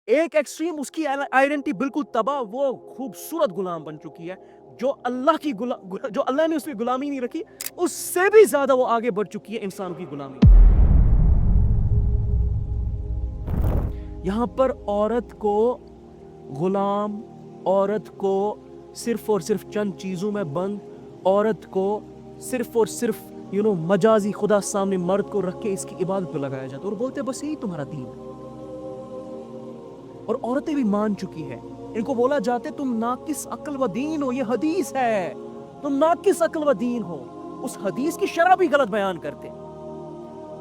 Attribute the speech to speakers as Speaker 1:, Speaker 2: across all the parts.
Speaker 1: ایک ایکسٹریم اس کی آئیڈینٹی بالکل تباہ، وہ خوبصورت غلام بن چکی ہے، جو اللہ نے اس پہ غلامی نہیں رکھی، اس سے بھی زیادہ وہ آگے بڑھ چکی ہے انسان کی غلامی۔ یہاں پر عورت کو غلام، عورت کو صرف اور صرف چند چیزوں میں بند، عورت کو صرف اور صرف مجازی خدا سامنے مرد کو رکھ کے اس کی عبادت پہ لگایا جاتا ہے، اور بولتے بس یہی تمہارا دین ہے۔ اور عورتیں بھی مان چکی ہے، ان کو بولا جاتا ہے تم ناقص عقل و دین ہو، یہ حدیث ہے، تم ناقص عقل و دین ہو۔ اس حدیث کی شرح بھی غلط بیان کرتے،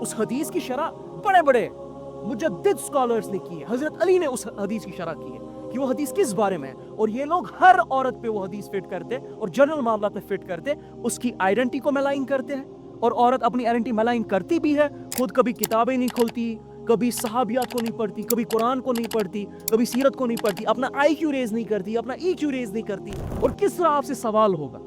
Speaker 1: اس حدیث کی شرح بڑے بڑے مجدد سکالرز نے کی ہے، حضرت علی نے اس حدیث کی شرح کی ہے کہ وہ حدیث کس بارے میں ہے، اور یہ لوگ ہر عورت پہ وہ حدیث فٹ کرتے اور جنرل معاملات میں فٹ کرتے، اس کی آئیڈینٹی کو ملائن کرتے ہیں، اور عورت اپنی آئیڈینٹی ملائن کرتی بھی ہے، خود کبھی کتابیں نہیں کھولتی، کبھی صحابیات کو نہیں پڑھتی، کبھی قرآن کو نہیں پڑھتی، کبھی سیرت کو نہیں پڑھتی، اپنا آئی کیو ریز نہیں کرتی، اپنا ای کیو ریز نہیں کرتی، اور کس طرح آپ سے سوال ہوگا؟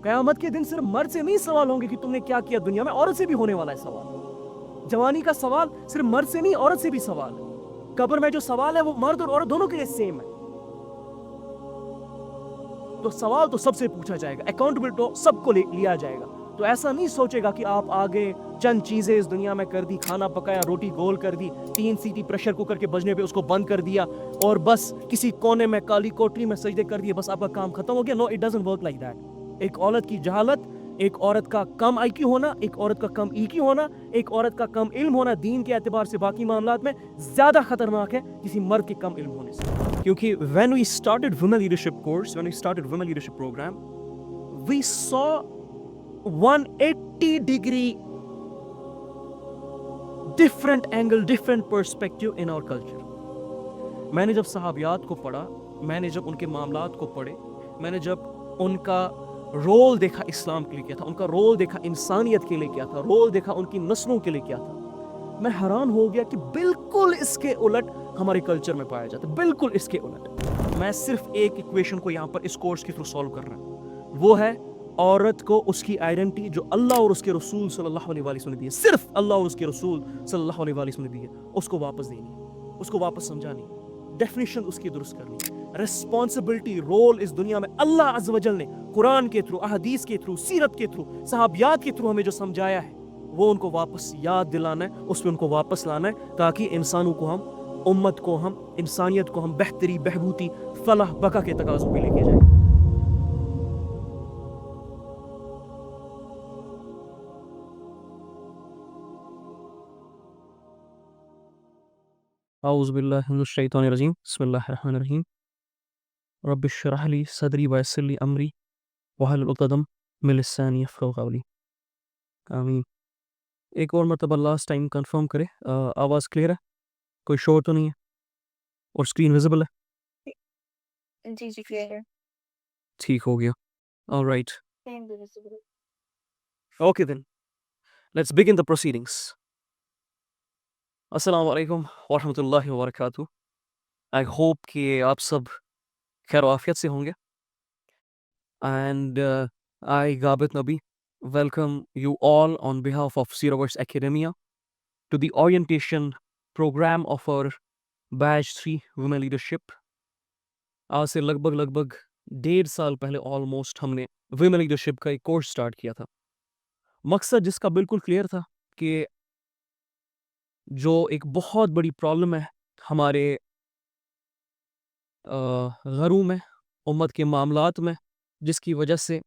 Speaker 1: قیامت کے دن صرف مرد سے نہیں سوال ہوں گے کہ تم نے کیا کیا دنیا میں، عورت سے بھی ہونے والا ہے سوال۔ جوانی کا سوال صرف مرد سے نہیں، عورت سے بھی سوال ہے۔ قبر میں جو سوال ہے وہ مرد اور عورت دونوں کے لیے سیم ہے، تو سوال تو سب سے پوچھا جائے گا، اکاؤنٹبل تو سب کو لیا جائے گا۔ تو ایسا نہیں سوچے گا کہ آپ آگے چند چیزیں اس دنیا میں کر دی، کھانا پکایا، روٹی گول کر دی، 3 سیٹی پریشر کوکر کے بجنے پہ اس کو بند کر دیا، اور بس کسی کونے میں کالی کوٹری میں سجدے کر دیے، بس آپ کا کام ختم ہو گیا۔ No, it doesn't work like that. ایک عورت کی جہالت، ایک عورت کا کم آئی کیو ہونا، ایک عورت کا کم ای کیو ہونا، ایک عورت کا کم علم ہونا دین کے اعتبار سے باقی معاملات میں زیادہ خطرناک ہے کسی مرد کے کم علم ہونے سے۔ کیونکہ when we started women leadership course, when we started women leadership program, we saw 180 degree different angle, different perspective in our culture. میں نے جب صحابیات کو پڑھا، میں نے جب ان کے معاملات کو پڑھے، میں نے جب ان کا رول دیکھا اسلام کے لیے کیا تھا، ان کا رول دیکھا انسانیت کے لیے کیا تھا، رول دیکھا ان کی نسلوں کے لیے کیا تھا، میں حیران ہو گیا کہ بالکل اس کے الٹ ہمارے کلچر میں پایا جاتا ہے، بالکل اس کے الٹ۔ میں صرف ایک ایکویشن کو یہاں پر اس کورس کے تھرو سالو کر رہا ہوں، وہ ہے عورت کو اس کی آئیڈینٹی جو اللہ اور اس کے رسول صلی اللہ علیہ وسلم نے دی ہے، صرف اللہ اور اس کے رسول صلی اللہ علیہ وسلم نے دی ہے، اس کو واپس دینی ہے، اس کو واپس سمجھانی، ڈیفینیشن اس کی درست کرنی، ریسپانسبلٹی، رول اس دنیا میں اللہ عز و جل نے قرآن کے تھرو، احادیث کے تھرو، سیرت کے تھرو، صحابیات کے تھرو ہمیں جو سمجھایا ہے، وہ ان کو واپس یاد دلانا ہے، اس پہ ان کو واپس لانا ہے، تاکہ انسانوں کو ہم، امت کو ہم، انسانیت کو ہم بہتری، بہبودی، فلاح بقا کے تقاضوں پہ لے کے جائیں۔ اعوذ باللہ من الشیطان الرجیم، بسم اللہ الرحمن الرحیم، رب اشرح لی صدری ویسر لی امری واحلل عقدۃ من لسانی یفقہوا قولی، آمین۔ ایک اور مرتبہ لاسٹ ٹائم کنفرم کرے، آواز کلیئر ہے، کوئی شور تو نہیں ہے، اور اسکرین ویزیبل ہے؟
Speaker 2: جی جی کلیئر ہے۔
Speaker 1: ٹھیک ہو گیا، alright, okay then let's begin the proceedings۔ السلام علیکم ورحمۃ اللہ وبرکاتہ۔ آئی ہوپ کہ آپ سب خیر و عافیت سے ہوں گے، اینڈ آئی غابت نبی welcome you all on behalf of Zeroverse Academia to the orientation program of our Batch 3 Women Leadership۔ آج سے لگ بھگ 1.5 سال پہلے آلموسٹ ہم نے ویمن لیڈرشپ کا ایک کورس سٹارٹ کیا تھا، مقصد جس کا بالکل کلیئر تھا کہ جو ایک بہت بڑی پرابلم ہے ہمارے گھروں میں، امت کے معاملات میں، جس کی وجہ سے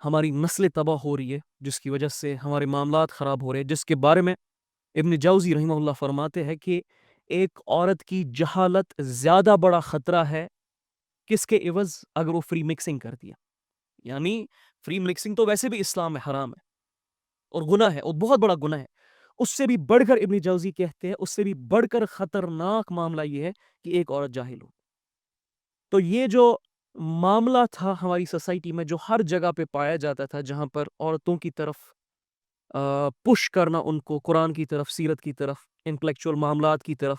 Speaker 1: ہماری نسل تباہ ہو رہی ہے، جس کی وجہ سے ہمارے معاملات خراب ہو رہے ہیں، جس کے بارے میں ابن جوزی رحمہ اللہ فرماتے ہیں کہ ایک عورت کی جہالت زیادہ بڑا خطرہ ہے کس کے عوض اگر وہ فری مکسنگ کرتی ہے۔ یعنی فری مکسنگ تو ویسے بھی اسلام میں حرام ہے اور گناہ ہے، اور بہت بڑا گناہ ہے، اس سے بھی بڑھ کر ابن جوزی کہتے ہیں اس سے بھی بڑھ کر خطرناک معاملہ یہ ہے کہ ایک عورت جاہل ہو۔ تو یہ جو معاملہ تھا ہماری سوسائٹی میں جو ہر جگہ پہ پایا جاتا تھا، جہاں پر عورتوں کی طرف پش کرنا، ان کو قرآن کی طرف، سیرت کی طرف، انٹلیکچوئل معاملات کی طرف،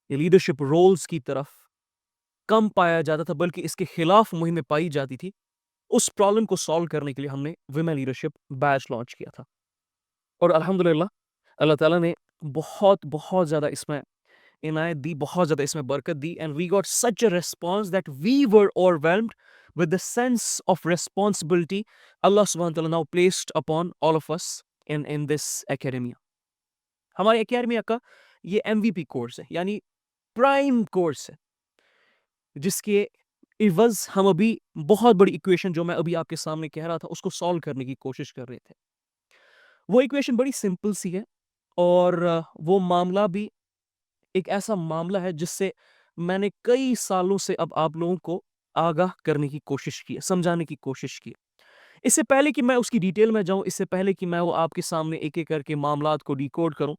Speaker 1: لیڈرشپ رولز کی طرف کم پایا جاتا تھا، بلکہ اس کے خلاف مہمیں پائی جاتی تھی، اس پرابلم کو سالو کرنے کے لیے ہم نے ویمن لیڈرشپ بیچ لانچ کیا تھا، اور الحمدللہ اللہ تعالیٰ نے بہت بہت زیادہ اس میں عنایت دی, بہت زیادہ اس میں برکت دی, and we got such a response that we were overwhelmed with the sense of responsibility Allah subhanahu wa ta'ala now placed upon all of us in this academia. ہمارے اکیڈمیا کا یہ ایم وی پی کورس ہے, یعنی prime course ہے, جس کے عوض ہم ابھی بہت بڑی ایکویشن جو میں ابھی آپ کے سامنے کہہ رہا تھا اس کو سالو کرنے کی کوشش کر رہے تھے. وہ ایکویشن بڑی سمپل سی ہے, اور وہ معاملہ بھی ایک ایسا معاملہ ہے جس سے میں نے کئی سالوں سے اب آپ لوگوں کو آگاہ کرنے کی کوشش کی ہے, سمجھانے کی کوشش کی ہے. اس سے پہلے کہ میں اس کی ڈیٹیل میں جاؤں, اس سے پہلے کہ میں وہ آپ کے سامنے ایک ایک کر کے معاملات کو ڈیکوڈ کروں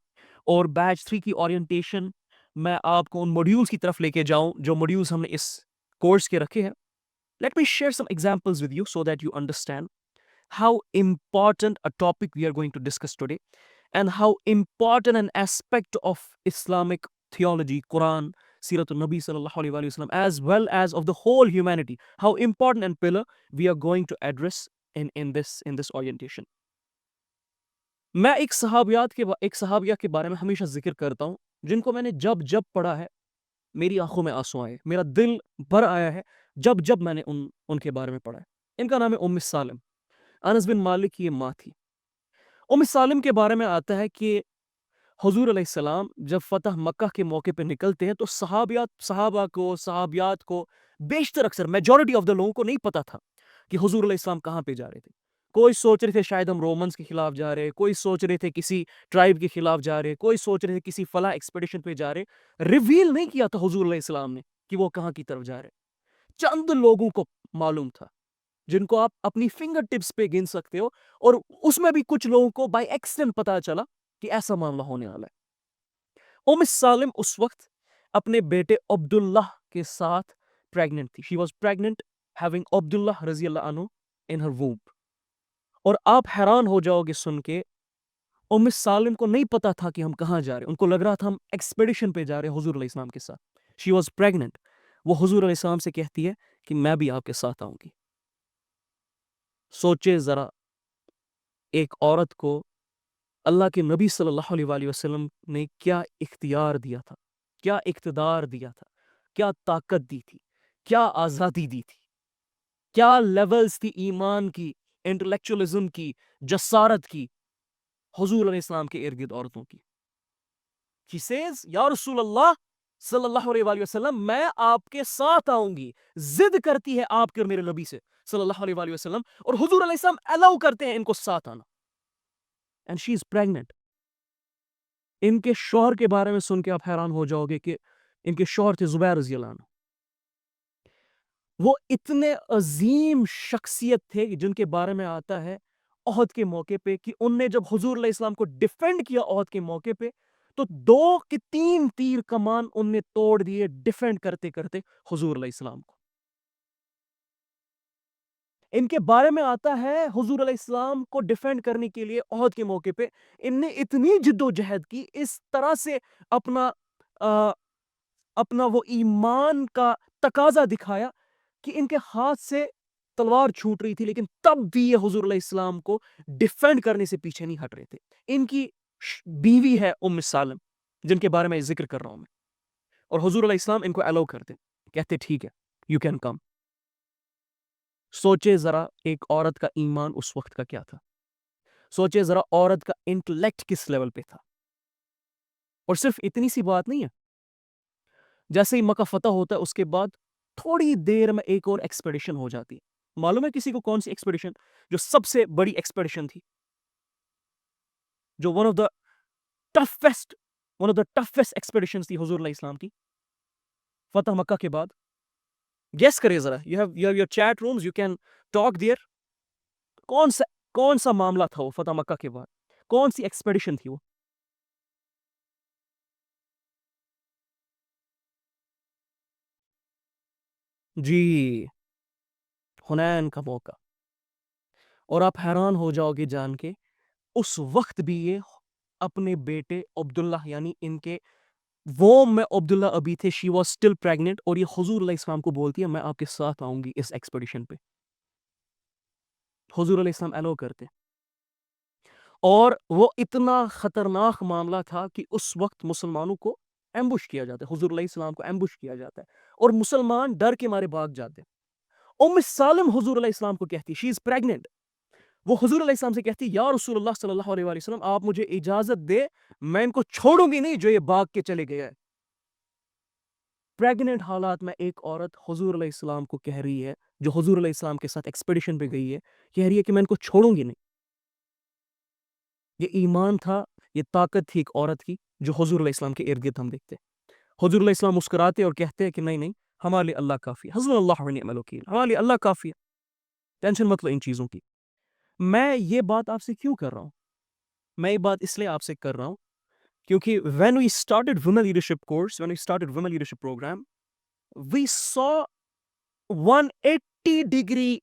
Speaker 1: اور بیچ 3 کی اورینٹیشن میں آپ کو ان موڈیولز کی طرف لے کے جاؤں جو موڈیولز ہم نے اس کورس کے رکھے ہیں, let me share some examples with you so that you understand how important a topic we are going to discuss today, and how important an aspect of Islamic theology, Quran, Siratul Nabi sallallahu alaihi wasallam, as well as of the whole humanity, how important and pillar we are going to address in this orientation. میں ایک صحابیہ کے بارے میں ہمیشہ ذکر کرتا ہوں جن کو میں نے جب جب پڑھا ہے میری آنکھوں میں آنسو آئے, میرا دل بھر آیا ہے جب میں نے ان کے بارے میں پڑھا ہے. ان کا نام ہے ام سالم. انس بن مالک کی یہ ماں تھی. ام سالم کے بارے میں آتا ہے کہ حضور علیہ السلام جب فتح مکہ کے موقع پہ نکلتے ہیں تو صحابیات کو بیشتر اکثر میجورٹی آف دا لوگوں کو نہیں پتا تھا کہ حضور علیہ السلام کہاں پہ جا رہے تھے. کوئی سوچ رہے تھے شاید ہم رومنز کے خلاف جا رہے, کوئی سوچ رہے تھے کسی ٹرائب کے خلاف جا رہے, کوئی سوچ رہے تھے کسی فلاں ایکسپیڈیشن پہ جا رہے. ریویل نہیں کیا تھا حضور علیہ السلام نے کہ وہ کہاں کی طرف جا رہے. چند لوگوں کو معلوم تھا جن کو آپ اپنی فنگر ٹپس پہ گن سکتے ہو, اور اس میں بھی کچھ لوگوں کو بائی ایکسیڈنٹ پتا چلا کہ ایسا معاملہ ہونے والا ہے. ام سالم اس وقت اپنے بیٹے عبداللہ کے ساتھ پریگننٹ تھی. شی واز پریگننٹ ہیونگ عبداللہ رضی اللہ عنہ ان ہر ووم. اور آپ حیران ہو جاؤ گے سن کے, ام سالم کو نہیں پتا تھا کہ ہم کہاں جا رہے ہیں. ان کو لگ رہا تھا ہم ایکسپیڈیشن پہ جا رہے ہیں حضور علیہ السلام کے ساتھ. She was pregnant. وہ حضور علیہ السلام سے کہتی ہے کہ میں بھی آپ کے ساتھ آؤں گی. سوچے ذرا, ایک عورت کو اللہ کے نبی صلی اللہ علیہ وآلہ وسلم نے کیا اختیار دیا تھا, کیا اقتدار دیا تھا, کیا طاقت دی تھی, کیا آزادی دی تھی, کیا لیولز تھی ایمان کی, انٹلیکچولیزم کی, جسارت کی حضور علیہ السلام کے ارد گرد عورتوں کی. She says, یا رسول اللہ صلی اللہ علیہ وآلہ وسلم, میں آپ کے ساتھ آؤں گی. ضد کرتی ہے آپ کے اور میرے نبی سے صلی اللہ علیہ وآلہ وسلم, اور حضور علیہ السلام الاؤ کرتے ہیں ان کو ساتھ آنا. And she is pregnant. ان کے شوہر کے بارے میں سن کے آپ حیران ہو جاؤ گے کہ ان کے شوہر تھے زبیر رضی اللہ عنہ. وہ اتنے عظیم شخصیت تھے جن کے بارے میں آتا ہے احد کے موقع پہ کہ ان نے جب حضور علیہ السلام کو ڈیفینڈ کیا احد کے موقع پہ, تو 2 کے 3 تیر کمان ان نے توڑ دیے ڈیفینڈ کرتے کرتے حضور علیہ السلام کو. ان کے بارے میں آتا ہے حضور علیہ السلام کو ڈیفینڈ کرنے کے لیے احد کے موقع پہ ان نے اتنی جد و جہد کی, اس طرح سے اپنا وہ ایمان کا تقاضا دکھایا کہ ان کے ہاتھ سے تلوار چھوٹ رہی تھی, لیکن تب بھی یہ حضور علیہ السلام کو ڈیفینڈ کرنے سے پیچھے نہیں ہٹ رہے تھے. ان کی بیوی ہے ام سالم جن کے بارے میں ذکر کر رہا ہوں میں, اور حضور علیہ السلام ان کو الاؤ کرتے, کہتے ٹھیک ہے یو کین کم. سوچے ذرا ایک عورت کا ایمان اس وقت کا کیا تھا, سوچے ذرا عورت کا انٹلیکٹ کس لیول پہ تھا. اور صرف اتنی سی بات نہیں ہے, جیسے ہی مکہ فتح ہوتا ہے اس کے بعد تھوڑی دیر میں ایک اور ایکسپیڈیشن ہو جاتی ہے. معلوم ہے کسی کو کون سی ایکسپیڈیشن جو سب سے بڑی ایکسپیڈیشن تھی, جو one of the toughest expedition تھی حضور علیہ السلام کی فتح مکہ کے بعد؟ گیس کرے ذرا, you have your chat rooms, you can talk there. کون سا معاملہ تھا وہ فتح مکہ کے بعد, کون سی ایکسپیڈیشن تھی وہ؟ جی, حنین کا موقع. اور آپ حیران ہو جاؤ گے جان کے, اس وقت بھی یہ اپنے بیٹے عبداللہ, یعنی ان کے ووم میں عبداللہ ابھی تھے, شی واز اسٹل پریگننٹ, اور یہ حضور علیہ السلام کو بولتی ہے میں آپ کے ساتھ آؤں گی اس ایکسپیڈیشن پہ. حضور علیہ السلام الاؤ کرتے, اور وہ اتنا خطرناک معاملہ تھا کہ اس وقت مسلمانوں کو ایمبوش کیا جاتا ہے، حضور علیہ السلام کو ایمبوش کیا جاتا ہے اور مسلمان ڈر کے مارے بھاگ جاتے ہیں۔ سالم حضور علیہ السلام کو کہتی، شی از پریگننٹ، وہ حضور علیہ السلام سے کہتی یا رسول اللہ صلی اللہ علیہ وآلہ وسلم آپ مجھے اجازت دے، میں ان کو چھوڑوں گی نہیں جو یہ بھاگ کے چلے گئے ہے۔ پریگننٹ حالات میں ایک عورت حضور علیہ السلام کو کہہ رہی ہے، جو حضور علیہ السلام کے ساتھ ایکسپیڈیشن پہ گئی ہے، کہہ رہی ہے کہ میں ان کو چھوڑوں گی نہیں۔ یہ ایمان تھا، یہ طاقت تھی ایک عورت کی جو حضور علیہ السلام کے ارد گرد ہم دیکھتے۔ حضور علیہ السلام مسکراتے اور کہتے ہیں کہ نہیں نہیں، ہمارے لیے اللہ کافی ہے، حسبنا اللہ ونعم الوکیل، ہمارے لیے اللہ کافی ہے، ٹینشن مت لو ان چیزوں کی۔ میں یہ بات آپ سے کیوں کر رہا ہوں؟ میں یہ بات اس لیے آپ سے کر رہا ہوں کیونکہ when we started women leadership course, when we started women leadership program, we saw 180 degree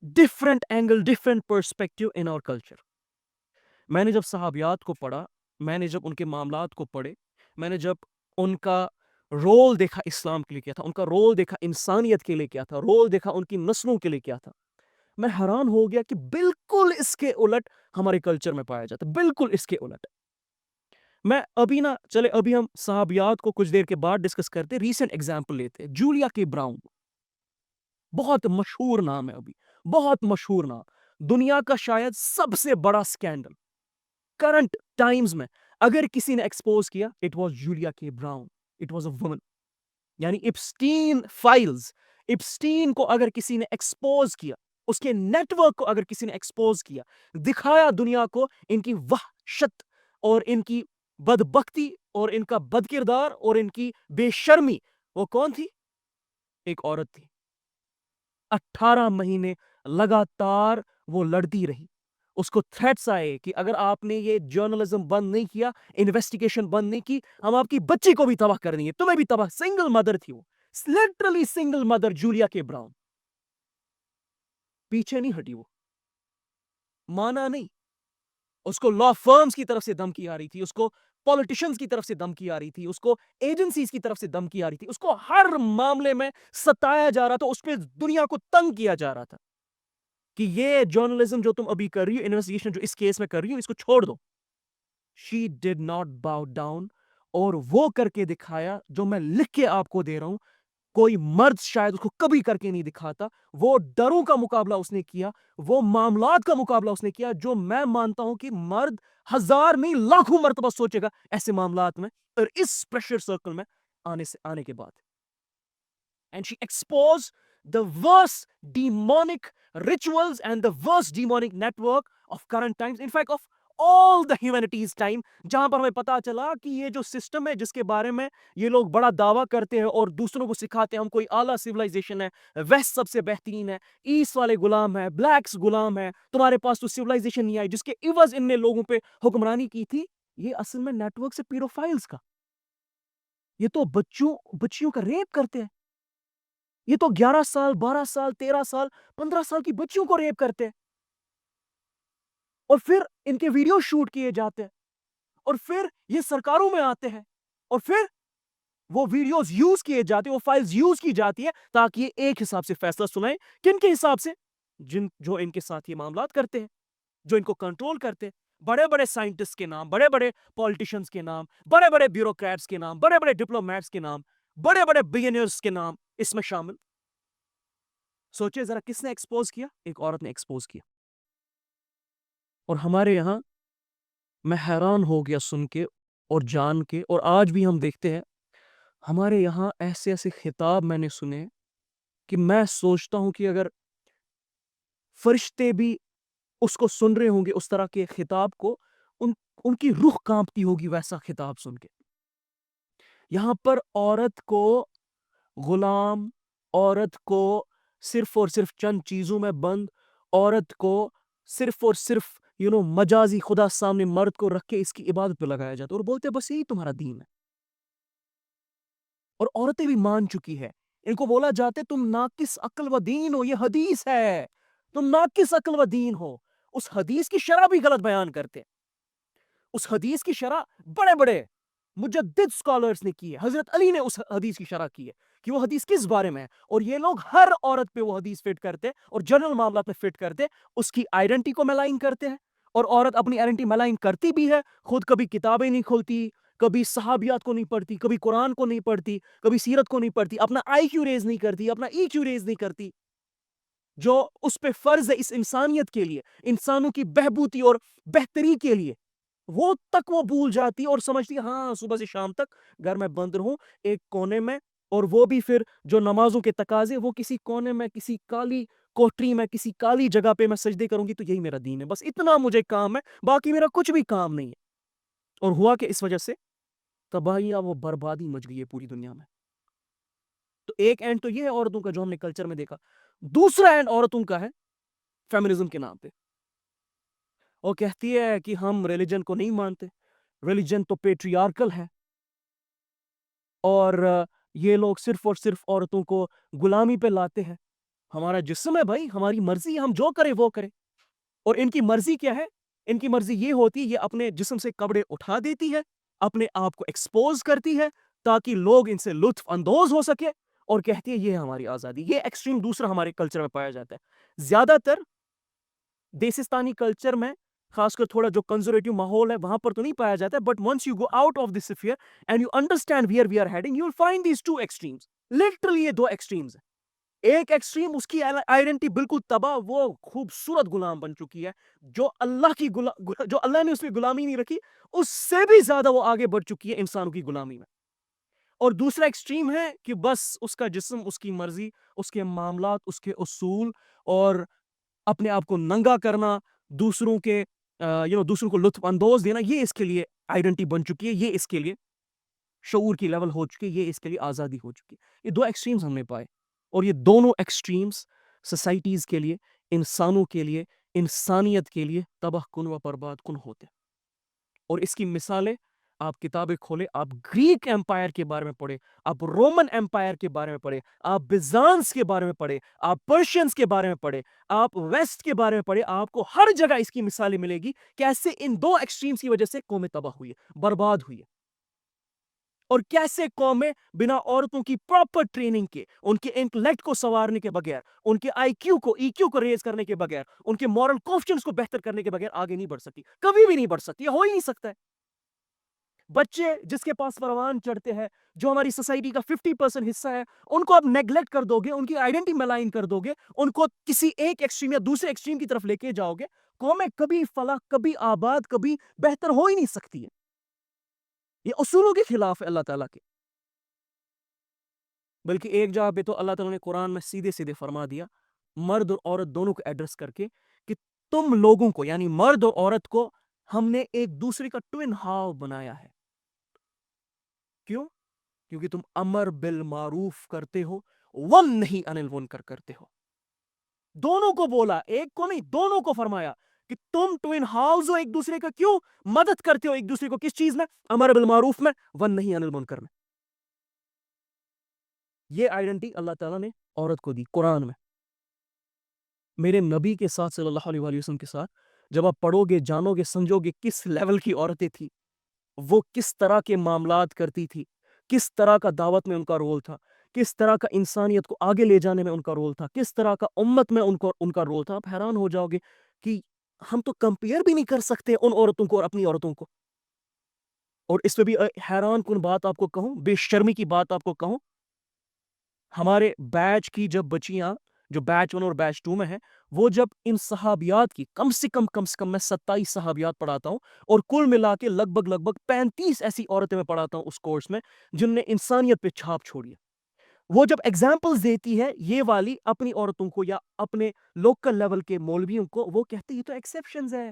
Speaker 1: different angle, different perspective in our culture. میں نے جب صحابیات کو پڑھا، میں نے جب ان کے معاملات کو پڑھے، میں نے جب ان کا رول دیکھا اسلام کے لیے کیا تھا، ان کا رول دیکھا انسانیت کے لیے کیا تھا، رول دیکھا ان کی نسلوں کے لیے کیا تھا، میں حیران ہو گیا کہ بالکل اس کے الٹ ہمارے کلچر میں پایا جاتا ہے، بالکل اس کے الٹ۔ میں ابھی ابھی ہم صحابیات کو کچھ دیر کے بعد ڈسکس کرتے، ریسنٹ ایگزامپل لیتے، جولیا کے براؤن، بہت مشہور نام ہے، ابھی بہت مشہور نام، دنیا کا شاید سب سے بڑا سکینڈل کرنٹ ٹائمز میں اگر کسی نے ایکسپوز کیا، اٹ واز جولیا کے brown, it was a woman, یعنی ایپسٹین فائلز، ایپسٹین کو اگر کسی نے ایکسپوز کیا، اس کے نیٹ ورک کو اگر کسی نے ایکسپوز کیا، دکھایا دنیا کو ان کی وحشت اور ان کی بدبختی اور ان کا بد کردار اور ان کی بے شرمی، وہ کون تھی؟ ایک عورت تھی۔ 18 مہینے لگاتار وہ لڑتی رہی، اس کو تھریٹس آئے کہ اگر آپ نے یہ جرنلزم بند نہیں کیا، انویسٹیگیشن بند نہیں کی، ہم آپ کی بچی کو بھی تباہ کر دیں گے، تمہیں بھی تباہ۔ سنگل مدر تھی وہ، لٹرلی سنگل مدر، جولیا کے براؤن، پیچھے نہیں ہٹی وہ، مانا نہیں۔ اس کو لا فرمز کی طرف سے دھمکی آ رہی تھی، اس کو پولیٹیشنز کی طرف سے دھمکی آ رہی تھی، اس کو ایجنسیز کی طرف سے دھمکی آ رہی تھی، اس کو ہر معاملے میں ستایا جا رہا تھا، اس پہ دنیا کو تنگ کیا جا رہا تھا کہ یہ جرنلزم جو تم ابھی کر رہی ہو، انویسٹیگیشن جو اس کیس میں کر رہی ہو، اس کو چھوڑ دو۔ She did not bow down، اور وہ کر کے دکھایا جو میں لکھ کے آپ کو دے رہا ہوں، کوئی مرد شاید اس کو کبھی کر کے نہیں دکھاتا۔ وہ ڈروں کا مقابلہ اس نے کیا، وہ معاملات کا مقابلہ اس نے کیا جو میں مانتا ہوں کہ مرد ہزار نہیں لاکھوں مرتبہ سوچے گا ایسے معاملات میں، اور اس پریشر سرکل میں آنے کے بعد۔ And she exposed the worst demonic rituals and the worst demonic network of current times, in fact of all the humanities time، جہاں پر ہمیں پتا چلا کہ یہ جو سسٹم ہے جس کے بارے میں یہ لوگ بڑا دعویٰ کرتے ہیں اور دوسروں کو سکھاتے ہیں ہم کوئی اعلیٰ سیولائزیشن ہے، ویسٹ سب سے بہترین ہے، ایسٹ والے غلام ہے، بلیکس غلام ہے، تمہارے پاس تو سیولائزیشن نہیں آئی، جس کے عوض ان نے لوگوں پہ حکمرانی کی تھی، یہ اصل میں نیٹ ورک سے پیڈوفائلز کا، یہ تو بچیوں کا ریپ کرتے ہیں، یہ تو 11 سال 12 سال 13 سال 15 سال کی بچیوں کو ریپ کرتے ہیں، اور پھر ان کے ویڈیو شوٹ کیے جاتے ہیں، اور پھر یہ سرکاروں میں آتے ہیں، اور پھر وہ ویڈیوز یوز کیے جاتے ہیں، وہ فائلز یوز کی جاتی ہے تاکہ یہ ایک حساب سے فیصلہ سنائیں، کن کے حساب سے؟ جو ان کے ساتھ یہ معاملات کرتے ہیں، جو ان کو کنٹرول کرتے ہیں، بڑے بڑے سائنٹسٹ کے نام، بڑے بڑے پولیٹیشنز کے نام، بڑے بڑے بیوروکریٹس کے نام، بڑے بڑے ڈپلومیٹس کے نام، بڑے بڑے بلینئرز کے نام اس میں شامل۔ سوچے ذرا کس نے ایکسپوز کیا؟ ایک عورت نے ایکسپوز کیا۔ اور ہمارے یہاں میں حیران ہو گیا سن کے اور جان کے، اور آج بھی ہم دیکھتے ہیں ہمارے یہاں ایسے ایسے خطاب میں نے سنے کہ میں سوچتا ہوں کہ اگر فرشتے بھی اس کو سن رہے ہوں گے اس طرح کے خطاب کو، ان کی روح کانپتی ہوگی ویسا خطاب سن کے۔ یہاں پر عورت کو غلام، عورت کو صرف اور صرف چند چیزوں میں بند، عورت کو صرف اور صرف مجازی خدا سامنے مرد کو رکھ کے اس کی عبادت پہ لگایا جاتا ہے، اور بولتے بس یہی تمہارا دین ہے۔ اور عورتیں بھی مان چکی ہے، ان کو بولا جاتا ہے تم ناقص عقل و دین ہو، یہ حدیث ہے، تم ناقص عقل و دین ہو۔ اس حدیث کی شرح بھی غلط بیان کرتے، اس حدیث کی شرح بڑے بڑے مجدد اسکالرس نے کی ہے, حضرت علی نے اس حدیث کی شرح کی ہے کہ وہ حدیث کس بارے میں ہے, اور یہ لوگ ہر عورت پہ وہ حدیث فٹ کرتے اور جنرل معاملات میں فٹ کرتے, اس کی آئیڈینٹی کو ملائن کرتے ہیں, اور عورت اپنی آئیڈینٹی ملائن کرتی بھی ہے, خود کبھی کتابیں نہیں کھولتی, کبھی صحابیات کو نہیں پڑھتی, کبھی قرآن کو نہیں پڑھتی, کبھی سیرت کو نہیں پڑھتی, اپنا آئی کیو ریز نہیں کرتی, اپنا ای کیو ریز نہیں کرتی, جو اس پہ فرض ہے اس انسانیت کے لیے, انسانوں کی بہبودی اور بہتری کے لیے, وہ تک وہ بھول جاتی اور سمجھتی ہاں صبح سے شام تک گھر میں بند رہوں ایک کونے میں, اور وہ بھی پھر جو نمازوں کے تقاضے, وہ کسی کونے میں, کسی کالی کوٹری میں, کسی کالی جگہ پہ میں سجدے کروں گی تو یہی میرا دین ہے, بس اتنا مجھے کام ہے, باقی میرا کچھ بھی کام نہیں ہے. اور ہوا کہ اس وجہ سے تباہی وہ بربادی مچ گئی ہے پوری دنیا میں. تو ایک اینڈ تو یہ ہے عورتوں کا جو ہم نے کلچر میں دیکھا, دوسرا اینڈ عورتوں کا ہے فیمنزم کے نام پہ. وہ کہتی ہے کہ ہم ریلیجن کو نہیں مانتے, ریلیجن تو پیٹریارکل ہے, اور یہ لوگ صرف اور صرف عورتوں کو غلامی پہ لاتے ہیں. ہمارا جسم ہے بھائی, ہماری مرضی, ہم جو کریں وہ کریں. اور ان کی مرضی کیا ہے؟ ان کی مرضی یہ ہوتی ہے یہ اپنے جسم سے کپڑے اٹھا دیتی ہے, اپنے آپ کو ایکسپوز کرتی ہے تاکہ لوگ ان سے لطف اندوز ہو سکے, اور کہتی ہے یہ ہماری آزادی. یہ ایکسٹریم دوسرا ہمارے کلچر میں پایا جاتا ہے. زیادہ تر دیسستانی کلچر میں, خاص کر تھوڑا جو کنزرویٹو ماحول ہے وہاں پر تو نہیں پایا جاتا ہے, but once you go out of this sphere and you understand where we are heading, you will find these two extremes. Literally یہ دو ایکسٹریمز ہیں. ایک ایکسٹریم اس کی آئیڈینٹی بالکل تباہ, وہ خوبصورت غلام بن چکی ہے, جو اللہ نے اس میں غلامی نہیں رکھی, اس سے بھی زیادہ وہ آگے بڑھ چکی ہے انسانوں کی غلامی میں. اور دوسرا ایکسٹریم ہے کہ بس اس کا جسم, اس کی مرضی, اس کے معاملات, اس کے اصول, اور اپنے آپ کو ننگا کرنا, دوسروں کے دوسروں کو لطف اندوز دینا, یہ اس کے لیے آئیڈینٹی بن چکی ہے, یہ اس کے لیے شعور کی لیول ہو چکی ہے, یہ اس کے لیے آزادی ہو چکی ہے. یہ دو ایکسٹریمز ہم نے پائے, اور یہ دونوں ایکسٹریمز سوسائٹیز کے لیے, انسانوں کے لیے, انسانیت کے لیے تباہ کن و برباد کن ہوتے. اور اس کی مثالیں آپ کتابیں کھولے, آپ گریک ایمپائر کے بارے میں پڑھے, آپ رومن ایمپائر کے بارے میں پڑھے, آپ بیزانس کے بارے میں پڑھے, آپ پرشینز کے بارے میں پڑھے, آپ ویسٹ کے بارے میں پڑھے, آپ کو ہر جگہ اس کی مثالیں ملے گی کیسے ان دو ایکسٹریمز کی وجہ سے قومیں تباہ ہوئی ہے, برباد ہوئی ہے. اور کیسے قومیں بنا عورتوں کی پراپر ٹریننگ کے, ان کے انٹلیکٹ کو سنوارنے کے بغیر, ان کے آئی کیو کو, ای کیو کو ریز کرنے کے بغیر, ان کے مورل کوفیشنٹس کو بہتر کرنے کے بغیر آگے نہیں بڑھ سکتی, کبھی بھی نہیں بڑھ سکتی, یہ ہو ہی نہیں سکتا ہے. بچے جس کے پاس پروان چڑھتے ہیں, جو ہماری سوسائٹی کا 50% حصہ ہے, ان کو آپ نیگلیکٹ کر دو گے, ان کی آئیڈینٹی ملائن کر دو گے, ان کو کسی ایک ایکسٹریم یا دوسرے ایکسٹریم کی طرف لے کے جاؤ گے, قومیں کبھی فلاح, کبھی آباد, کبھی بہتر ہو ہی نہیں سکتی ہے. یہ اصولوں کے خلاف ہے اللہ تعالیٰ کے. بلکہ ایک جگہ پہ تو اللہ تعالیٰ نے قرآن میں سیدھے سیدھے فرما دیا, مرد اور عورت دونوں کو ایڈریس کر کے, کہ تم لوگوں کو, یعنی مرد اور عورت کو, ہم نے ایک دوسرے کا ٹوین ہاؤ بنایا ہے. کیوں؟ کیونکہ تم امر بالمعروف کرتے ہو, ونہی عن المنکر کرتے ہو. دونوں کو بولا, ایک کو نہیں, دونوں کو فرمایا کہ تم ٹوین ہاؤس ہو ایک دوسرے کا. کیوں؟ مدد کرتے ہو ایک دوسرے کو کس چیز میں؟ امر بالمعروف میں, ونہی عن المنکر میں. یہ آئیڈینٹی اللہ تعالیٰ نے عورت کو دی قرآن میں. میرے نبی کے ساتھ صلی اللہ علیہ وسلم کے ساتھ جب آپ پڑھو گے, جانو گے, سمجھو گے کس لیول کی عورتیں تھیں, وہ کس طرح کے معاملات کرتی تھی, کس طرح کا دعوت میں ان کا رول تھا, کس طرح کا انسانیت کو آگے لے جانے میں ان کا رول تھا, کس طرح کا امت میں ان کا رول تھا, آپ حیران ہو جاؤ گے کہ ہم تو کمپیئر بھی نہیں کر سکتے ان عورتوں کو اور اپنی عورتوں کو. اور اس پہ بھی حیران کن بات آپ کو کہوں, بے شرمی کی بات آپ کو کہوں, ہمارے بیچ کی جب بچیاں, جو بیچ 1 اور بیچ 2 میں ہیں, وہ جب ان صحابیات کی کم سے کم میں 27 صحابیات پڑھاتا ہوں, اور کل ملا کے لگ بھگ 35 ایسی عورتیں میں پڑھاتا ہوں اس کورس میں جن نے انسانیت پہ چھاپ چھوڑی ہے. وہ جب ایگزامپلز دیتی ہے یہ والی اپنی عورتوں کو یا اپنے لوکل لیول کے مولویوں کو, وہ کہتے یہ تو ایکسیپشنز ہے,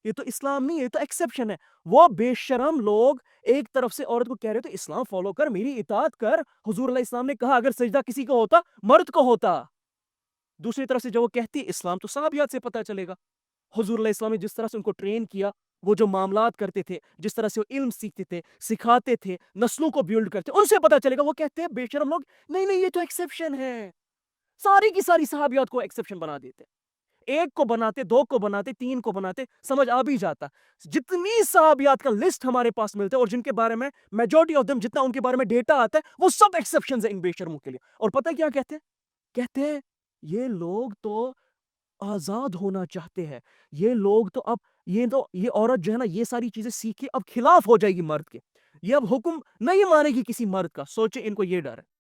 Speaker 1: یہ تو اسلام نہیں ہے, یہ تو ایکسیپشن ہے. وہ بے شرم لوگ ایک طرف سے عورت کو کہہ رہے تو اسلام فالو کر, میری اطاعت کر. حضور علیہ السلام نے کہا اگر سجدہ کسی کو ہوتا, مرد کو ہوتا. دوسری طرف سے جو وہ کہتی اسلام تو صحابیات سے پتہ چلے گا. حضور علیہ السلام نے جس طرح سے ان کو ٹرین کیا, وہ جو معاملات کرتے تھے, جس طرح سے وہ علم سیکھتے تھے, سکھاتے تھے, نسلوں کو بیلڈ کرتے, ان سے پتہ چلے گا. وہ کہتے ہیں بے شرم لوگ, نہیں یہ تو ایکسیپشن ہے, ساری کی ساری صحابیات کو ایکسیپشن بنا دیتے. ایک کو بناتے، دو کو بناتے، تین کو بناتے، سمجھ آ بھی جاتا. جتنی صحابیات کا لسٹ ہمارے پاس ملتے اور جن کے بارے میں میجورٹی آف دم جتنا ان کے بارے میں ڈیٹا آتا ہے وہ سب ایکسیپشنز ہیں ان بے شرموں کے لیے. اور پتہ کیا کہتے ہیں؟ کہتے ہیں یہ لوگ تو آزاد ہونا چاہتے ہیں، یہ لوگ تو اب یہ عورت جو ہے نا یہ ساری چیزیں سیکھ کے اب خلاف ہو جائے گی مرد کے، یہ اب حکم نہیں مانے گی کسی مرد کا. سوچے ان کو یہ ڈر ہے.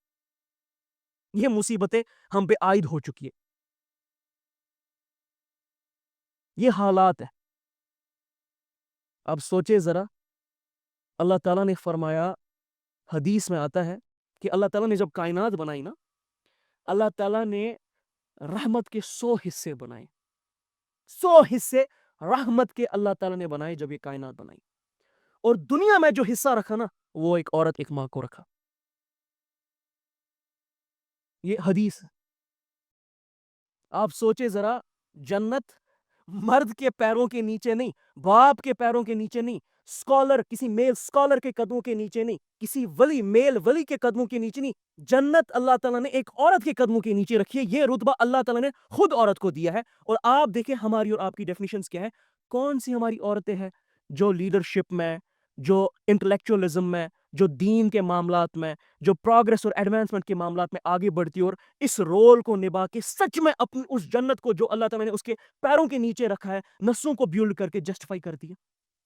Speaker 1: یہ مصیبتیں ہم پہ عائد ہو چکی ہے. یہ حالات ہے. اب سوچے ذرا، اللہ تعالیٰ نے فرمایا، حدیث میں آتا ہے کہ اللہ تعالیٰ نے جب کائنات بنائی نا، اللہ تعالیٰ نے رحمت کے 100 حصے بنائے. 100 حصے رحمت کے اللہ تعالیٰ نے بنائے جب یہ کائنات بنائی. اور دنیا میں جو حصہ رکھا نا وہ ایک عورت ایک ماں کو رکھا. یہ حدیث ہے. آپ سوچے ذرا، جنت مرد کے پیروں کے نیچے نہیں، باپ کے پیروں کے نیچے نہیں، سکولر کسی میل سکولر کے قدموں کے نیچے نہیں، کسی ولی میل ولی کے قدموں کے نیچے نہیں. جنت اللہ تعالیٰ نے ایک عورت کے قدموں کے نیچے رکھی ہے. یہ رتبہ اللہ تعالیٰ نے خود عورت کو دیا ہے. اور آپ دیکھیں ہماری اور آپ کی ڈیفینیشنز کیا ہے. کون سی ہماری عورتیں ہیں جو لیڈرشپ میں، جو انٹلیکچوئلزم میں، جو دین کے معاملات میں، جو پروگریس اور ایڈوانسمنٹ کے معاملات میں آگے بڑھتی اور اس رول کو نبھا کے سچ میں اپنی اس جنت کو جو اللہ تعالیٰ نے اس کے پیروں کے نیچے رکھا ہے نسوں کو بیلڈ کر کے جسٹیفائی کرتی ہے.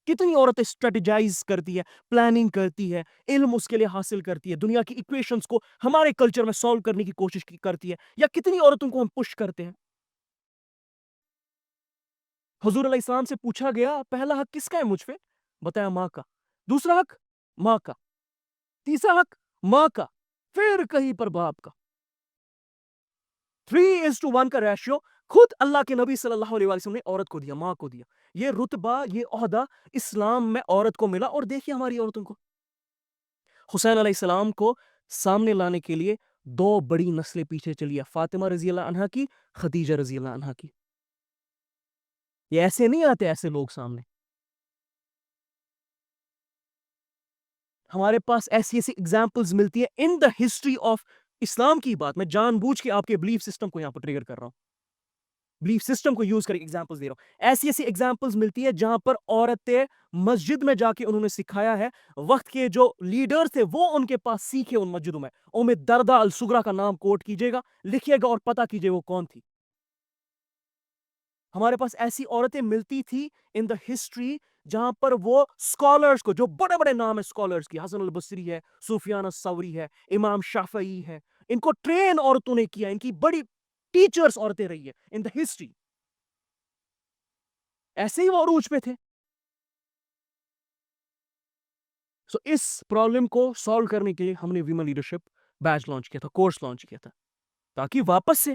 Speaker 1: کتنی عورتیں اسٹریٹجائز کرتی ہے، پلاننگ کرتی ہے، علم اس کے لیے حاصل کرتی ہے، دنیا کی ایکویشنز کو ہمارے کلچر میں سالو کرنے کی کوشش کرتی ہے. یا کتنی عورتوں کو ہم پش کرتے ہیں. حضور علیہ السلام سے پوچھا گیا پہلا حق کس کا ہے مجھ پہ؟ بتایا ماں کا. دوسرا حق ماں کا. تیسرا حق ماں کا. پھر کہیں پر باپ کا. 3:1 کا ریشیو خود اللہ کے نبی صلی اللہ علیہ وسلم نے عورت کو دیا، ماں کو دیا. یہ رتبہ، یہ عہدہ اسلام میں عورت کو ملا. اور دیکھیے ہماری عورتوں کو، حسین علیہ السلام کو سامنے لانے کے لیے 2 بڑی نسلیں پیچھے چلی ہے، فاطمہ رضی اللہ عنہا کی، خدیجہ رضی اللہ عنہا کی. یہ ایسے نہیں آتے ایسے لوگ سامنے. ہمارے پاس ایسی ایسی ایگزامپلز ملتی ہے ان دا ہسٹری آف اسلام کی بات. میں جان بوجھ کے آپ کے بلیف سسٹم کو یہاں پر ٹریگر کر رہا ہوں، بلیف سسٹم کو یوز کر کے ایگزامپلز دے رہا ہوں. ایسی ایسی ایگزامپلز ملتی ہے جہاں پر عورتیں مسجد میں جا کے انہوں نے سکھایا ہے، وقت کے جو لیڈر تھے وہ ان کے پاس سیکھے ان مسجدوں میں. ام الدرداء الصغریٰ کا نام کوٹ کیجئے گا، لکھیے گا اور پتہ کیجئے وہ کون تھی. ہمارے پاس ایسی عورتیں ملتی تھی ان دا ہسٹری جہاں پر وہ اسکالرس کو، جو بڑے بڑے نام ہیں اسکالرس کی، حسن البصری ہے، سفیان الثوری ہے، امام شافعی ہے، ان کو ٹرین عورتوں نے کیا. ان کی بڑی ٹیچرز عورتیں رہی ہے ان دا ہسٹری. ایسے ہی وہ عروج پہ تھے. سو اس پرابلم کو سالو کرنے کے لیے ہم نے ویمن لیڈرشپ بیچ لانچ کیا تھا، کورس لانچ کیا تھا، تاکہ واپس سے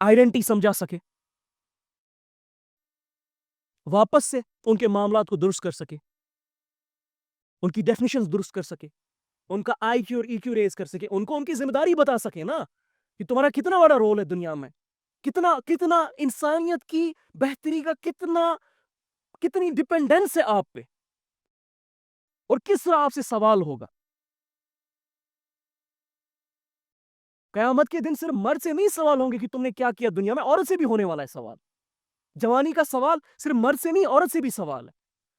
Speaker 1: آئیڈینٹی سمجھا سکے، واپس سے ان کے معاملات کو درست کر سکے، ان کی ڈیفینیشنز درست کر سکے، ان کا آئی کیو اور ای کیو ریز کر سکے، ان کو ان کی ذمہ داری بتا سکے نا کہ تمہارا کتنا بڑا رول ہے دنیا میں، کتنا انسانیت کی بہتری کا کتنی ڈیپینڈنس ہے آپ پہ، اور کس طرح آپ سے سوال ہوگا. قیامت کے دن صرف مرد سے نہیں سوال ہوں گے کہ تم نے کیا کیا دنیا میں، عورت سے بھی ہونے والا ہے سوال. جوانی کا سوال صرف مرد سے نہیں، عورت سے بھی سوال ہے.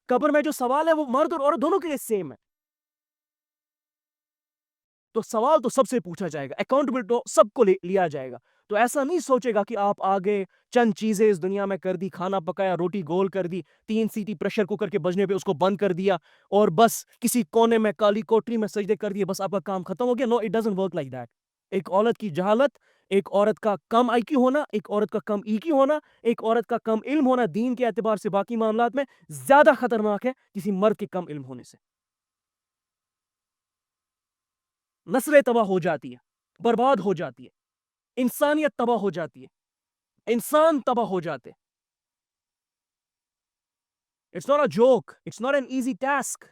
Speaker 1: قبر میں جو سوال ہے وہ مرد اور عورت دونوں کے لیے سیم ہے. تو سوال تو سب سے پوچھا جائے گا، اکاؤنٹبل تو سب کو لیا جائے گا. تو ایسا نہیں سوچے گا کہ آپ آگے چند چیزیں اس دنیا میں کر دی، کھانا پکایا، روٹی گول کر دی، 3 سیٹی پریشر کوکر کے بجنے پہ اس کو بند کر دیا اور بس کسی کونے میں کالی کوٹری میں سجدے کر دیے، بس آپ کا کام ختم ہو گیا. No, it doesn't work like that. ایک عورت کی جہالت، ایک عورت کا کم آئی کیو ہونا، ایک عورت کا کم ای کیو ہونا، ایک عورت کا کم علم ہونا دین کے اعتبار سے باقی معاملات میں زیادہ خطرناک ہے کسی مرد کے کم علم ہونے سے. نسلیں تباہ ہو جاتی ہے، برباد ہو جاتی ہے، انسانیت تباہ ہو جاتی ہے، انسان تباہ ہو جاتے. It's not a joke. It's not an easy task.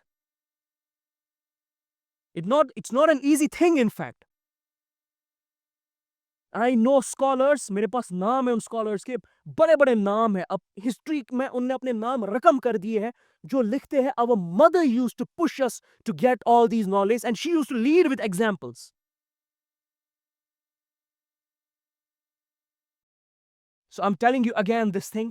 Speaker 1: It's not an easy thing, in fact. I know scholars, میرے پاس نام ہے ان scholars کے، بڑے بڑے نام ہیں. اب ہسٹری میں ان نے اپنے نام رقم کر دیے ہیں جو لکھتے ہیں our mother used to push us to get all these knowledge and she used to lead with examples. So I'm telling you again this thing,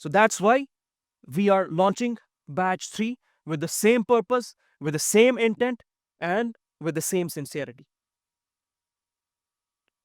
Speaker 1: So that's why we are launching batch 3 with the same purpose, with the same intent and with the same sincerity.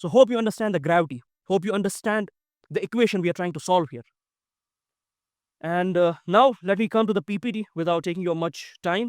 Speaker 1: So hope you understand the gravity, hope you understand the equation we are trying to solve here. And now let me come to the PPT without taking your much time,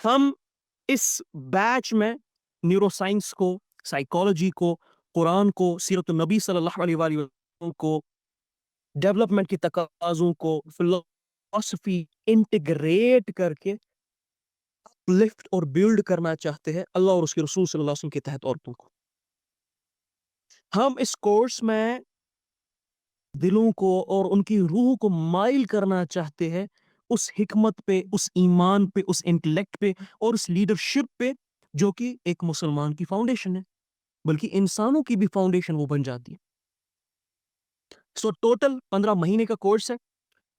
Speaker 1: ہم اس بیچ میں neuro science کو، psychology کو، قرآن کو، سیرت النبی صلی اللہ علیہ وآلہ وسلم کو، ڈیولپمنٹ کی تقاضوں کو، فلسفی انٹیگریٹ کر کے لفٹ اور بیلڈ کرنا چاہتے ہیں اللہ اور اس کے رسول صلی اللہ علیہ وسلم کے تحت عورتوں کو. ہم اس کورس میں دلوں کو اور ان کی روح کو مائل کرنا چاہتے ہیں اس حکمت پہ، اس ایمان پہ، اس انٹلیکٹ پہ اور اس لیڈرشپ پہ جو کہ ایک مسلمان کی فاؤنڈیشن ہے، بلکہ انسانوں کی بھی فاؤنڈیشن وہ بن جاتی ہے. سو ٹوٹل 15 مہینے کا کورس ہے،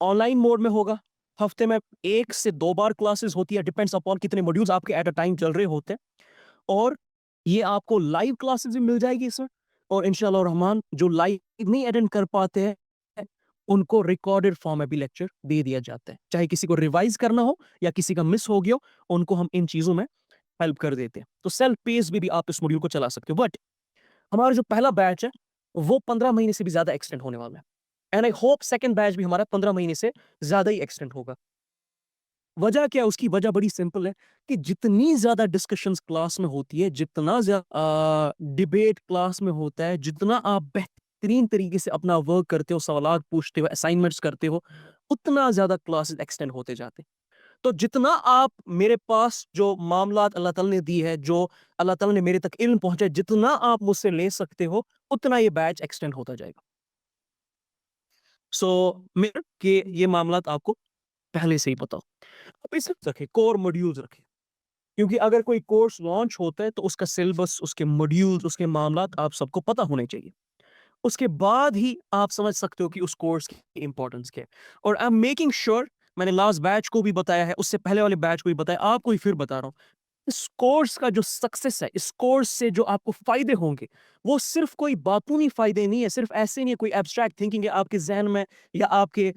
Speaker 1: آن لائن موڈ میں ہوگا. ہفتے میں 1 سے 2 بار کلاسز ہوتی ہے، ڈیپینڈس اپون کتنے موڈیولز آپ کے ایٹ اے ٹائم چل رہے ہوتے ہیں. اور یہ آپ کو لائیو کلاسز بھی مل جائے گی اس میں، اور انشاءاللہ الرحمن جو لائیو نہیں اٹینڈ کر پاتے ہیں ان کو ریکارڈڈ فارم میں بھی لیکچر دے دیا جاتا ہے، چاہے کسی کو ریوائز کرنا ہو یا کسی کا مس ہو گیا ہو، ان کو ہم ان چیزوں میں ہیلپ کر دیتے ہیں. تو سیلف پیس بھی آپ اس موڈیول کو چلا سکتے ہو. بٹ ہمارا جو پہلا بیچ ہے وہ 15 مہینے سے بھی زیادہ ایکسٹینڈ ہونے والا ہے، اینڈ آئی ہوپ سیکنڈ بیچ بھی ہمارا 15 مہینے سے زیادہ ہی ایکسٹینڈ ہوگا. وجہ کیا؟ اس کی وجہ بڑی سمپل ہے کہ جتنی زیادہ ڈسکشنز کلاس میں ہوتی ہے، جتنا زیادہ ڈیبیٹ کلاس میں ہوتا ہے، جتنا آپ بہترین طریقے سے اپنا ورک کرتے ہو، سوالات پوچھتے ہو، اسائنمنٹس کرتے ہو، اتنا زیادہ کلاسز ایکسٹینڈ ہوتے جاتے ہیں. تو جتنا آپ میرے پاس جو معاملات اللہ تعالیٰ نے دی ہے، جو اللہ تعالیٰ نے میرے تک علم پہنچا، جتنا آپ مجھ سے لے سکتے ہو اتنا یہ بیچ ایکسٹینڈ ہوتا جائے گا. سو میرے کہ یہ معاملات آپ کو پہلے سے ہی پتا ہو. اب اس رکھے کور موڈیولز رکھے، کیونکہ اگر کوئی کورس لانچ ہوتا ہے تو اس کا سلیبس، اس کے موڈیولز، اس کے معاملات آپ سب کو پتہ ہونے چاہیے. اس کے بعد ہی آپ سمجھ سکتے ہو کہ اس کورس کی امپورٹنس کیا ہے. اور آئی ایم میکنگ شیور، میں نے لاسٹ بیچ کو بھی بتایا ہے، اس سے پہلے والے بیچ کو بھی بتایا، آپ کو ہی پھر بتا رہا ہوں، اس کورس کا جو سکسس ہے، اس کورس سے جو آپ کو فائدے ہوں گے، وہ صرف کوئی باطنی فائدے نہیں ہے، صرف ایسے نہیں ہے کوئی ایبسٹریکٹ تھنکنگ ہے آپ کے ذہن میں یا آپ کے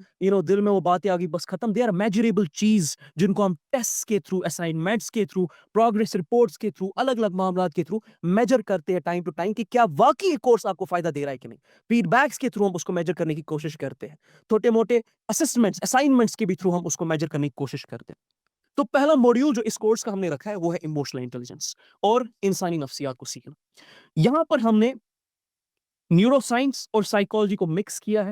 Speaker 1: دل میں وہ باتیں آ گئی بس ختم. دے آر میجریبل چیز جن کو ہم ٹیسٹ کے تھرو، اسائنمنٹس کے تھرو، پروگریس رپورٹس کے تھرو، الگ الگ معاملات کے تھرو میجر کرتے ہیں ٹائم ٹو ٹائم کہ کیا واقعی یہ کورس آپ کو فائدہ دے رہا ہے کہ نہیں. فیڈ بیکس کے تھرو ہم اس کو میجر کرنے کی کوشش کرتے ہیں، چھوٹے موٹے اسسمنٹس، اسائنمنٹس کے بھی تھرو ہم اس کو میجر کرنے کی کوشش کرتے ہیں. تو پہلا موڈیول جو اس کورس کا ہم نے رکھا ہے وہ ہے ایموشنل انٹیلیجنس اور انسانی نفسیات کو سیکھنا. یہاں پر ہم نے نیورو سائنس اور سائیکالوجی کو مکس کیا ہے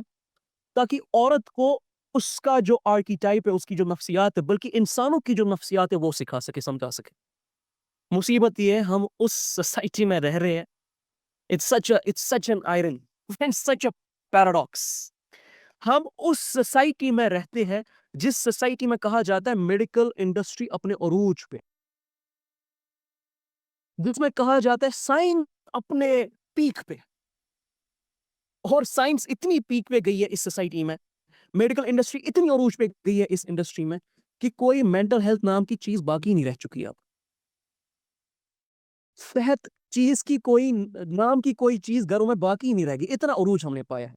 Speaker 1: تاکہ عورت کو اس کا جو آرکیٹائپ ہے، اس کی جو نفسیات ہے، بلکہ انسانوں کی جو نفسیات ہے وہ سکھا سکے، سمجھا سکے. مصیبت یہ ہے ہم اس سوسائٹی میں رہ رہے ہیں، it's such an iron and such a paradox. ہم اس سوسائٹی میں رہتے ہیں جس سوسائٹی میں کہا جاتا ہے میڈیکل انڈسٹری اپنے عروج پہ، جس میں کہا جاتا ہے سائنس اپنے پیک پہ. اور سائنس اتنی پیک پہ گئی ہے اس سوسائٹی میں، میڈیکل انڈسٹری اتنی عروج پہ گئی ہے اس انڈسٹری میں کہ کوئی مینٹل ہیلتھ نام کی چیز باقی نہیں رہ چکی. اب صحت چیز کی کوئی نام کی کوئی چیز گھروں میں باقی نہیں رہ گئی، اتنا عروج ہم نے پایا ہے.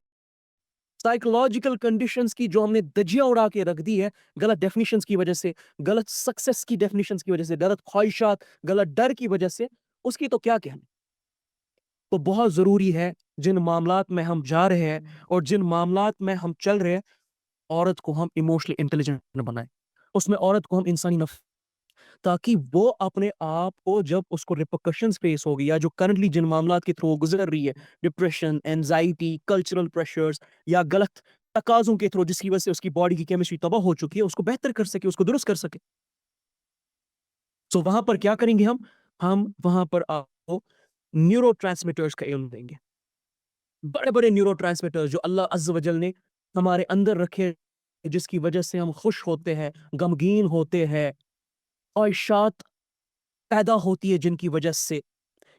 Speaker 1: سائیکولوجیکل کنڈیشنز کی جو ہم نے دجیاں اڑا کے رکھ دی ہے غلط ڈیفینیشنز کی وجہ سے، غلط سکسس کی ڈیفینیشنز کی وجہ سے، غلط خواہشات، غلط ڈر کی وجہ سے، اس کی تو کیا کہنا. تو بہت ضروری ہے جن معاملات میں ہم جا رہے ہیں اور جن معاملات میں ہم چل رہے ہیں، عورت کو ہم ایموشنلی انٹیلیجنٹ بنائیں، اس میں عورت کو ہم انسانی نفس، تاکہ وہ اپنے آپ کو جب اس کو ریپرکشنز فیس ہوگی یا جو کرنٹلی جن معاملات کے تھرو گزر رہی ہے، ڈپریشن، اینزائٹی، کلچرل پریشرز یا غلط تقاضوں کے تھرو جس کی وجہ سے اس کی باڈی کی کیمسٹری تباہ ہو چکی ہے، اس کو بہتر کر سکے، اس کو درست کر سکے. سو وہاں پر کیا کریں گے ہم وہاں پر آپ کو نیورو ٹرانسمیٹرز کا علم دیں گے، بڑے بڑے نیورو ٹرانسمیٹرز جو اللہ عز و جل نے ہمارے اندر رکھے، جس کی وجہ سے ہم خوش ہوتے ہیں، غمگین ہوتے ہیں، خواہشات پیدا ہوتی ہے جن کی وجہ سے،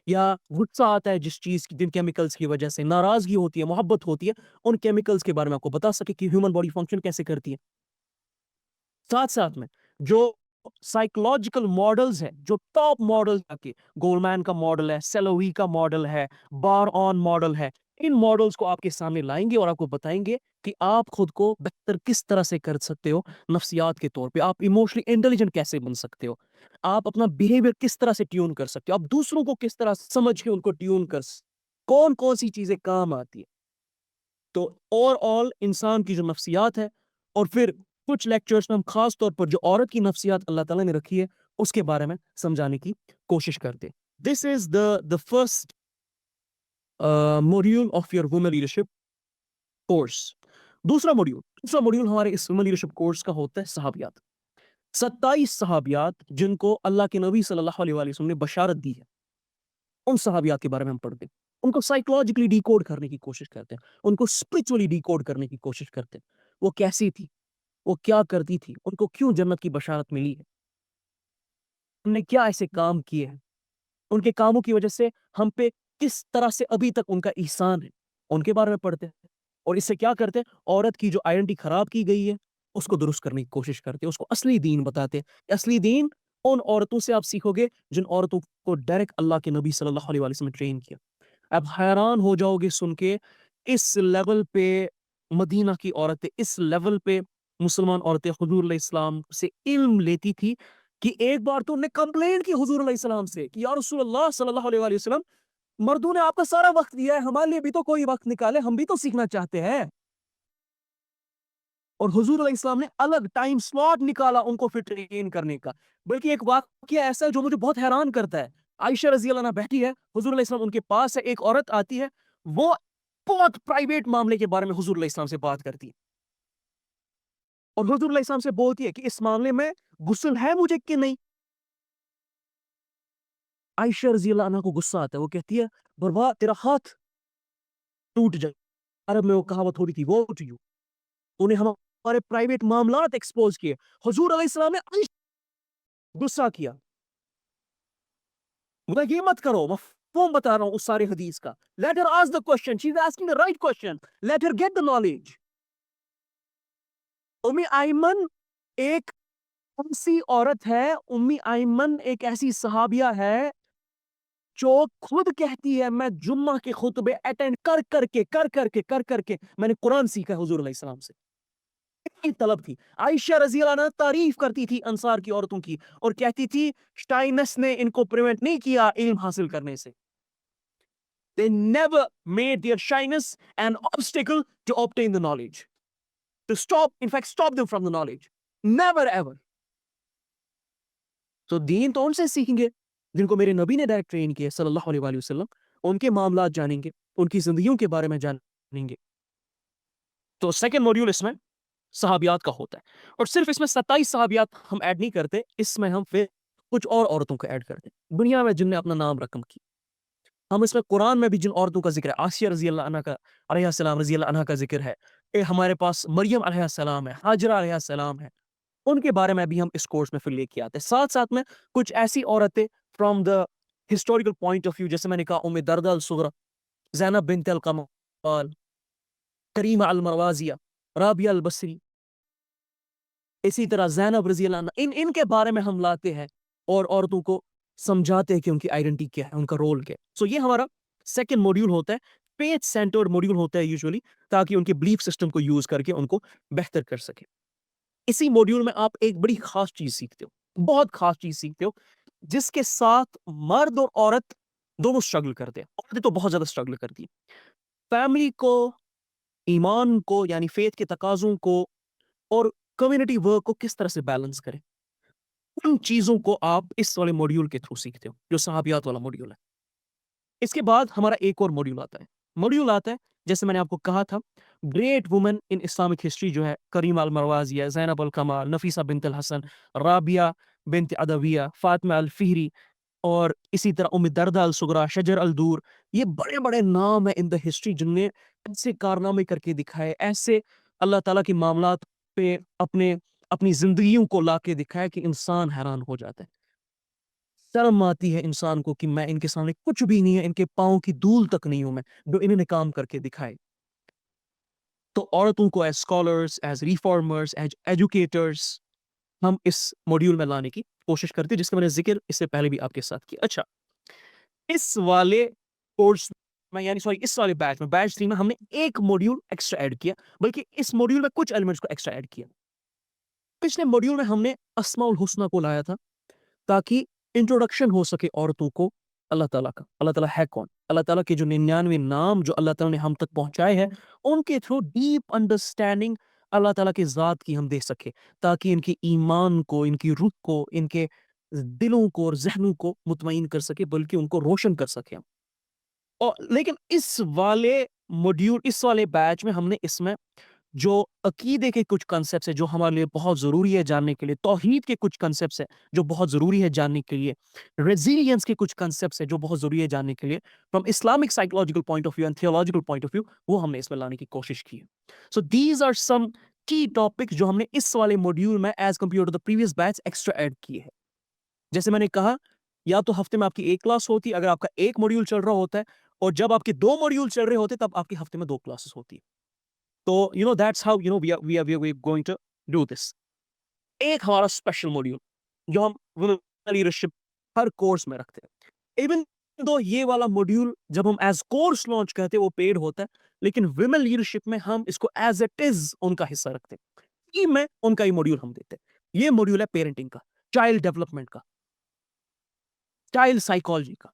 Speaker 1: یا غصہ آتا ہے جس چیز کی، جن کیمیکلز کی وجہ سے، ناراضگی ہوتی ہے، محبت ہوتی ہے، ان کیمیکلز کے بارے میں آپ کو بتا سکے کہ ہیومن باڈی فنکشن کیسے کرتی ہے. ساتھ ساتھ میں جو سائیکولوجیکل ماڈلز ہیں، جو ٹاپ ماڈل کے گولمین کا ماڈل ہے، سیلوی کا ماڈل ہے، بار آن ماڈل ہے، ان ماڈلز کو آپ کے سامنے لائیں گے اور آپ کو بتائیں گے کہ آپ خود کو بہتر کس طرح سے کر سکتے ہو نفسیات کے طور پہ، آپ ایموشنلی انٹیلیجنٹ کیسے بن سکتے ہو، آپ اپنا بیہیویئر کس طرح سے ٹیون کر سکتے ہو، آپ دوسروں کو کس طرح سمجھ کے ان کو ٹیون کر سکتے، کون کون سی چیزیں کام آتی ہے. تو اوور آل انسان کی جو نفسیات ہے، اور پھر کچھ لیکچرز میں ہم خاص طور پر جو عورت کی نفسیات اللہ تعالیٰ نے رکھی ہے اس کے بارے میں سمجھانے کی کوشش کرتے. دس از the first module of your women leadership course. دوسرا موڈیول ہمارے اس women leadership کورس کا ہوتا ہے صحابیات. 27 صحابیات جن کو اللہ کے نبی صلی اللہ علیہ وسلم نے بشارت دی ہے, ان صحابیات کے بارے میں ہم پڑھتے ہیں. ان کو سائیکولوجیکلی ڈی کوڈ کرنے کی کوشش کرتے ہیں, ان کو اسپرچولی ڈی کوڈ کرنے کی کوشش کرتے ہیں. وہ کیسی تھی, وہ کیا کرتی تھی, ان کو کیوں جنت کی بشارت ملی ہے, ان نے کیا ایسے کام کیے ہیں, ان کے کاموں کی وجہ سے ہم پہ کس طرح سے ابھی تک ان کا احسان ہے, ان کے بارے میں پڑھتے ہیں. اور اس سے کیا کرتے ہیں, عورت کی جو آئیڈینٹی خراب کی گئی ہے اس کو درست کرنے کی کوشش کرتے ہیں, اس کو اصلی دین بتاتے ہیں. اصلی دین ان عورتوں سے آپ سیکھو گے جن عورتوں کو ڈائریکٹ اللہ کے نبی صلی اللہ علیہ وسلم نے ٹرین کیا. اب حیران ہو جاؤ گے سن کے, اس لیول پہ مدینہ کی عورتیں, اس لیول پہ مسلمان عورتیں حضور علیہ السلام سے علم لیتی تھی کہ ایک بار تو انہوں نے کمپلین کی حضور علیہ السلام سے کہ یا رسول اللہ صلی اللہ علیہ وآلہ وسلم, مردوں نے آپ کا سارا وقت دیا ہے, ہمارے لیے بھی تو کوئی وقت نکالے, ہم بھی تو سیکھنا چاہتے ہیں. اور حضور علیہ السلام نے الگ ٹائم سلاٹ نکالا ان کو پھر ٹرین کرنے کا. بلکہ ایک واقعہ ایسا ہے جو مجھے بہت حیران کرتا ہے. عائشہ رضی اللہ عنہ بیٹھی ہے, حضور علیہ السلام ان کے پاس ہے, ایک عورت آتی ہے, وہ بہت پرائیویٹ معاملے کے بارے میں حضور علیہ السلام سے بات کرتی ہے, اور حضور علیہ السلام سے بولتی ہے کہ اس معاملے میں غسل ہے مجھے کہ نہیں. عائشہ رضی اللہ عنہ کو غصہ آتا ہے, وہ کہتی ہے برباد تیرا ہاتھ ٹوٹ جائے. عرب میں وہ کہاوت ہوتی تھی, وہ ٹو یو, انہیں ہمارے پرائیویٹ معاملات ایکسپوز کیے. حضور علیہ السلام نے غصہ کیا, بولا یہ مت کرو, مفہوم بتا رہا ہوں اس سارے حدیث کا. Let her ask the question, she is asking the right question, let her get the knowledge. امی ایمن ایک ایسی عورت ہے, امی ایمن ایک ایسی صحابیہ ہے جو خود کہتی ہے میں جمعہ کے خطبے اٹینڈ کر کے میں نے قرآن سیکھا حضور علیہ السلام سے. اتنی طلب تھی. عائشہ رضی اللہ عنہ تعریف کرتی تھی انصار کی عورتوں کی, اور کہتی تھی شٹائنس نے ان کو پریونٹ نہیں کیا علم حاصل کرنے سے. They never made their shyness an obstacle to obtain the knowledge. To stop them from the knowledge. Never ever. تو دین تو ان سے سیکھیں گے جن کو میرے نبی نے ڈائریکٹ ٹرین کیا صلی اللہ علیہ وآلہ وسلم. ان کے معاملات جانیں گے, ان کی زندگیوں کے بارے میں جانیں گے. تو سیکنڈ موڈیول اس میں صحابیات کا ہوتا ہے, اور صرف اس میں 27 صحابیات ہم ایڈ نہیں کرتے, اس میں ہم پھر کچھ اور عورتوں کو ایڈ کرتے ہیں دنیا میں جن نے اپنا نام رقم کی. ہم اس میں قرآن میں بھی جن عورتوں کا ذکر ہے, آسیہ رضی اللہ عنہ کا, علیہ السلام رضی اللہ عنہ کا ذکر ہے, ہمارے پاس مریم علیہ السلام ہے, حاجرہ علیہ السلام ہے, ان کے بارے میں بھی ہم اس کورس میں پھر لے کے آتے ہیں. ساتھ ساتھ میں کچھ ایسی عورتیں from the historical point of view, جیسے میں نے کہا ام دردہ الصغرا, زینب بنت القمال, کریمہ المروازیہ, رابعہ البصری, اسی طرح زینب رضی اللہ عنہ, ان کے بارے میں ہم لاتے ہیں اور عورتوں کو سمجھاتے ہیں کہ ان کی آئیڈینٹی کیا ہے, ان کا رول کیا ہے. سو یہ ہمارا سیکنڈ موڈیول ہوتا ہے, فیتھ سینٹرڈ موڈیول ہوتا ہے یوزولی, تاکہ ان کے بلیف سسٹم کو یوز کر کے ان کو بہتر کر سکے. اسی موڈیول میں آپ ایک بڑی خاص چیز سیکھتے ہو, بہت خاص چیز سیکھتے ہو, جس کے ساتھ مرد اور عورت دونوں سٹرگل کرتے ہیں. عورتیں تو بہت زیادہ سٹرگل کرتی ہیں, فیملی کو, ایمان کو یعنی فیتھ کے تقاضوں کو, اور کمیونٹی ورک کو کس طرح سے بیلنس کریں. ان چیزوں کو آپ اس والے موڈیول کے تھرو سیکھتے ہو جو صحابیات والا موڈیول ہے. اس کے بعد ہمارا ایک اور موڈیول آتا ہے جیسے میں نے آپ کو کہا تھا, great women in Islamic history جو ہے, کریمہ المروازیہ, زینب الکمال, نفیسہ بنت الحسن, رابعہ بنت عدویہ, فاطمہ الفہری, اور اسی طرح ام دردہ الصغرا, شجر الدور. یہ بڑے بڑے نام ہیں ان دا ہسٹری جن نے ایسے کارنامے کر کے دکھائے, ایسے اللہ تعالیٰ کے معاملات پہ اپنی زندگیوں کو لا کے دکھایا کہ انسان حیران ہو جاتا ہے. شرم آتی ہے انسان کو کہ میں ان کے سامنے کچھ بھی نہیں ہے, ان کے پاؤں کی دھول تک نہیں ہوں میں, جو انہوں نے کام کر کے دکھائے. تو عورتوں کو as scholars, as reformers, as educators ہم اس موڈیول میں لانے کی کوشش کرتے ہیں, جس کا میں نے ذکر اس سے پہلے بھی آپ کے ساتھ کیا. اچھا, اس والے کورس میں یعنی اس والے بیچ میں, بیچ 3 میں ہم نے ایک موڈیول ایکسٹرا ایڈ کیا, بلکہ اس موڈیول میں کچھ ایلیمنٹس کو ایکسٹرا ایڈ کیا. پچھلے موڈیول میں ہم نے اسماء الحسنہ کو لایا تھا تاکہ انٹروڈکشن ہو سکے عورتوں کو اللہ تعالیٰ کا. اللہ تعالیٰ ہے کون, اللہ تعالیٰ کے جو 99 نام جو اللہ تعالیٰ نے ہم تک پہنچائے ہیں, ان کے تھرو ڈیپ انڈرسٹینڈنگ اللہ تعالیٰ کی ذات کی ہم دے سکے, تاکہ ان کے ایمان کو, ان کی روح کو, ان کے دلوں کو اور ذہنوں کو مطمئن کر سکے بلکہ ان کو روشن کر سکے ہم۔ اور لیکن اس والے بیچ میں ہم نے اس میں جو عقیدے کے کچھ کنسپٹس ہیں جو ہمارے لیے بہت ضروری ہے جاننے کے لیے، توحید کے کچھ کنسپٹس ہیں جو بہت ضروری ہے جاننے کے لیے، ریزیلینس کے کچھ کنسپٹس ہیں جو بہت ضروری ہے جاننے کے لیے، from Islamic psychological point of view and theological point of view, وہ ہم نے اس میں لانے کی کوشش کی ہے۔ سو دیز آر سم کی ٹاپکس جو ہم نے اس والے ماڈیول میں as compare to the previous batch extra add کیے ہیں۔ جیسے میں نے کہا، یا تو ہفتے میں آپ کی ایک کلاس ہوتی ہے اگر آپ کا ایک ماڈیول چل رہا ہوتا ہے، اور جب آپ کے 2 ماڈیول چل رہے ہوتے ہیں تب آپ کے ہفتے میں 2 کلاسز ہوتی ہے۔ تو that's how we are going to do this. ایک ہمارا اسپیشل ماڈیول جو ہم ویمن لیڈرشپ ہر کورس میں رکھتے ہیں، ایون دو یہ والا ماڈیول جب ہم ایز کورس لانچ کرتے ہیں وہ پیڈ ہوتا ہے، لیکن ویمن لیڈرشپ میں ہم اس کو ایز اٹ از ان کا حصہ رکھتے ہیں، فری میں ان کا یہ ماڈیول ہم دیتے ہیں۔ یہ ماڈیول ہے پیرنٹنگ کا، چائلڈ ڈیولپمنٹ کا، چائلڈ سائیکالوجی کا۔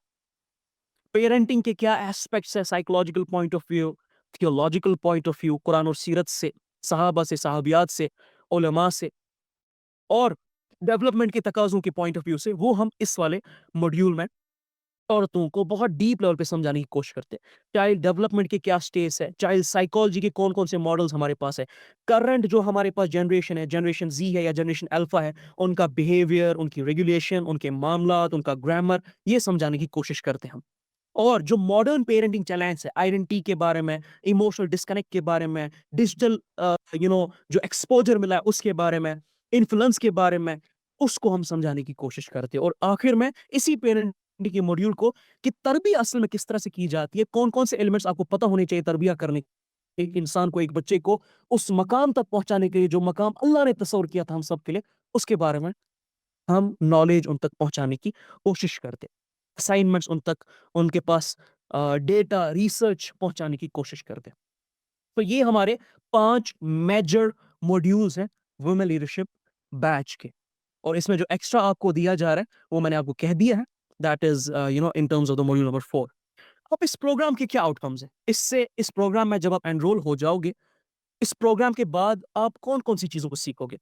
Speaker 1: پیرنٹنگ کے کیا ایسپیکٹس ہے psychological point of view, theological point of view, قرآن اور سیرت سے، صحابہ سے، صحابیات سے، علماء سے، اور ڈیولپمنٹ کے تقاضوں کے پوائنٹ آف ویو سے، وہ ہم اس والے ماڈیول میں عورتوں کو بہت ڈیپ لیول پہ سمجھانے کی کوشش کرتے ہیں۔ چائلڈ ڈیولپمنٹ کے کیا سٹیج ہے، چائلڈ سائیکالوجی کے کون کون سے ماڈلز ہمارے پاس ہے، کرنٹ جو ہمارے پاس جنریشن ہے، جنریشن زی ہے یا جنریشن الفا ہے، ان کا بیہیویئر، ان کی ریگولیشن، ان کے معاملات، ان کا گرامر، یہ سمجھانے کی کوشش کرتے ہیں ہم۔ اور جو ماڈرن پیرنٹنگ چیلنج ہے، آئیڈینٹی کے بارے میں، ایموشنل ڈسکنیکٹ کے بارے میں، ڈیجیٹل جو ایکسپوجر ملا ہے اس کے بارے میں، انفلوئنس کے بارے میں، اس کو ہم سمجھانے کی کوشش کرتے ہیں۔ اور آخر میں اسی پیرنٹنگ کے ماڈیول کو کہ تربیت اصل میں کس طرح سے کی جاتی ہے، کون کون سے ایلیمنٹس آپ کو پتہ ہونے چاہیے تربیت کرنے، ایک انسان کو، ایک بچے کو اس مقام تک پہنچانے کے لیے جو مقام اللہ نے تصور کیا تھا ہم سب کے لیے، اس کے بارے میں ہم نالج ان تک پہنچانے کی کوشش کرتے، اسائنمنٹس ان تک، ان کے پاس ڈیٹا ریسرچ پہنچانے کی کوشش کرتے۔ تو یہ ہمارے 5 میجر موڈیولز ہیں ویمن لیڈرشپ بیچ کے، اور اس میں جو ایکسٹرا آپ کو دیا جا رہا ہے وہ میں نے آپ کو کہہ دیا ہے، that is in terms of the module number 4۔ اب اس پروگرام کے کیا آؤٹ کمز ہیں؟ اس پروگرام میں جب آپ انرول ہو جاؤ گے، اس پروگرام کے بعد آپ کون کون سی چیزوں کو سیکھو گے؟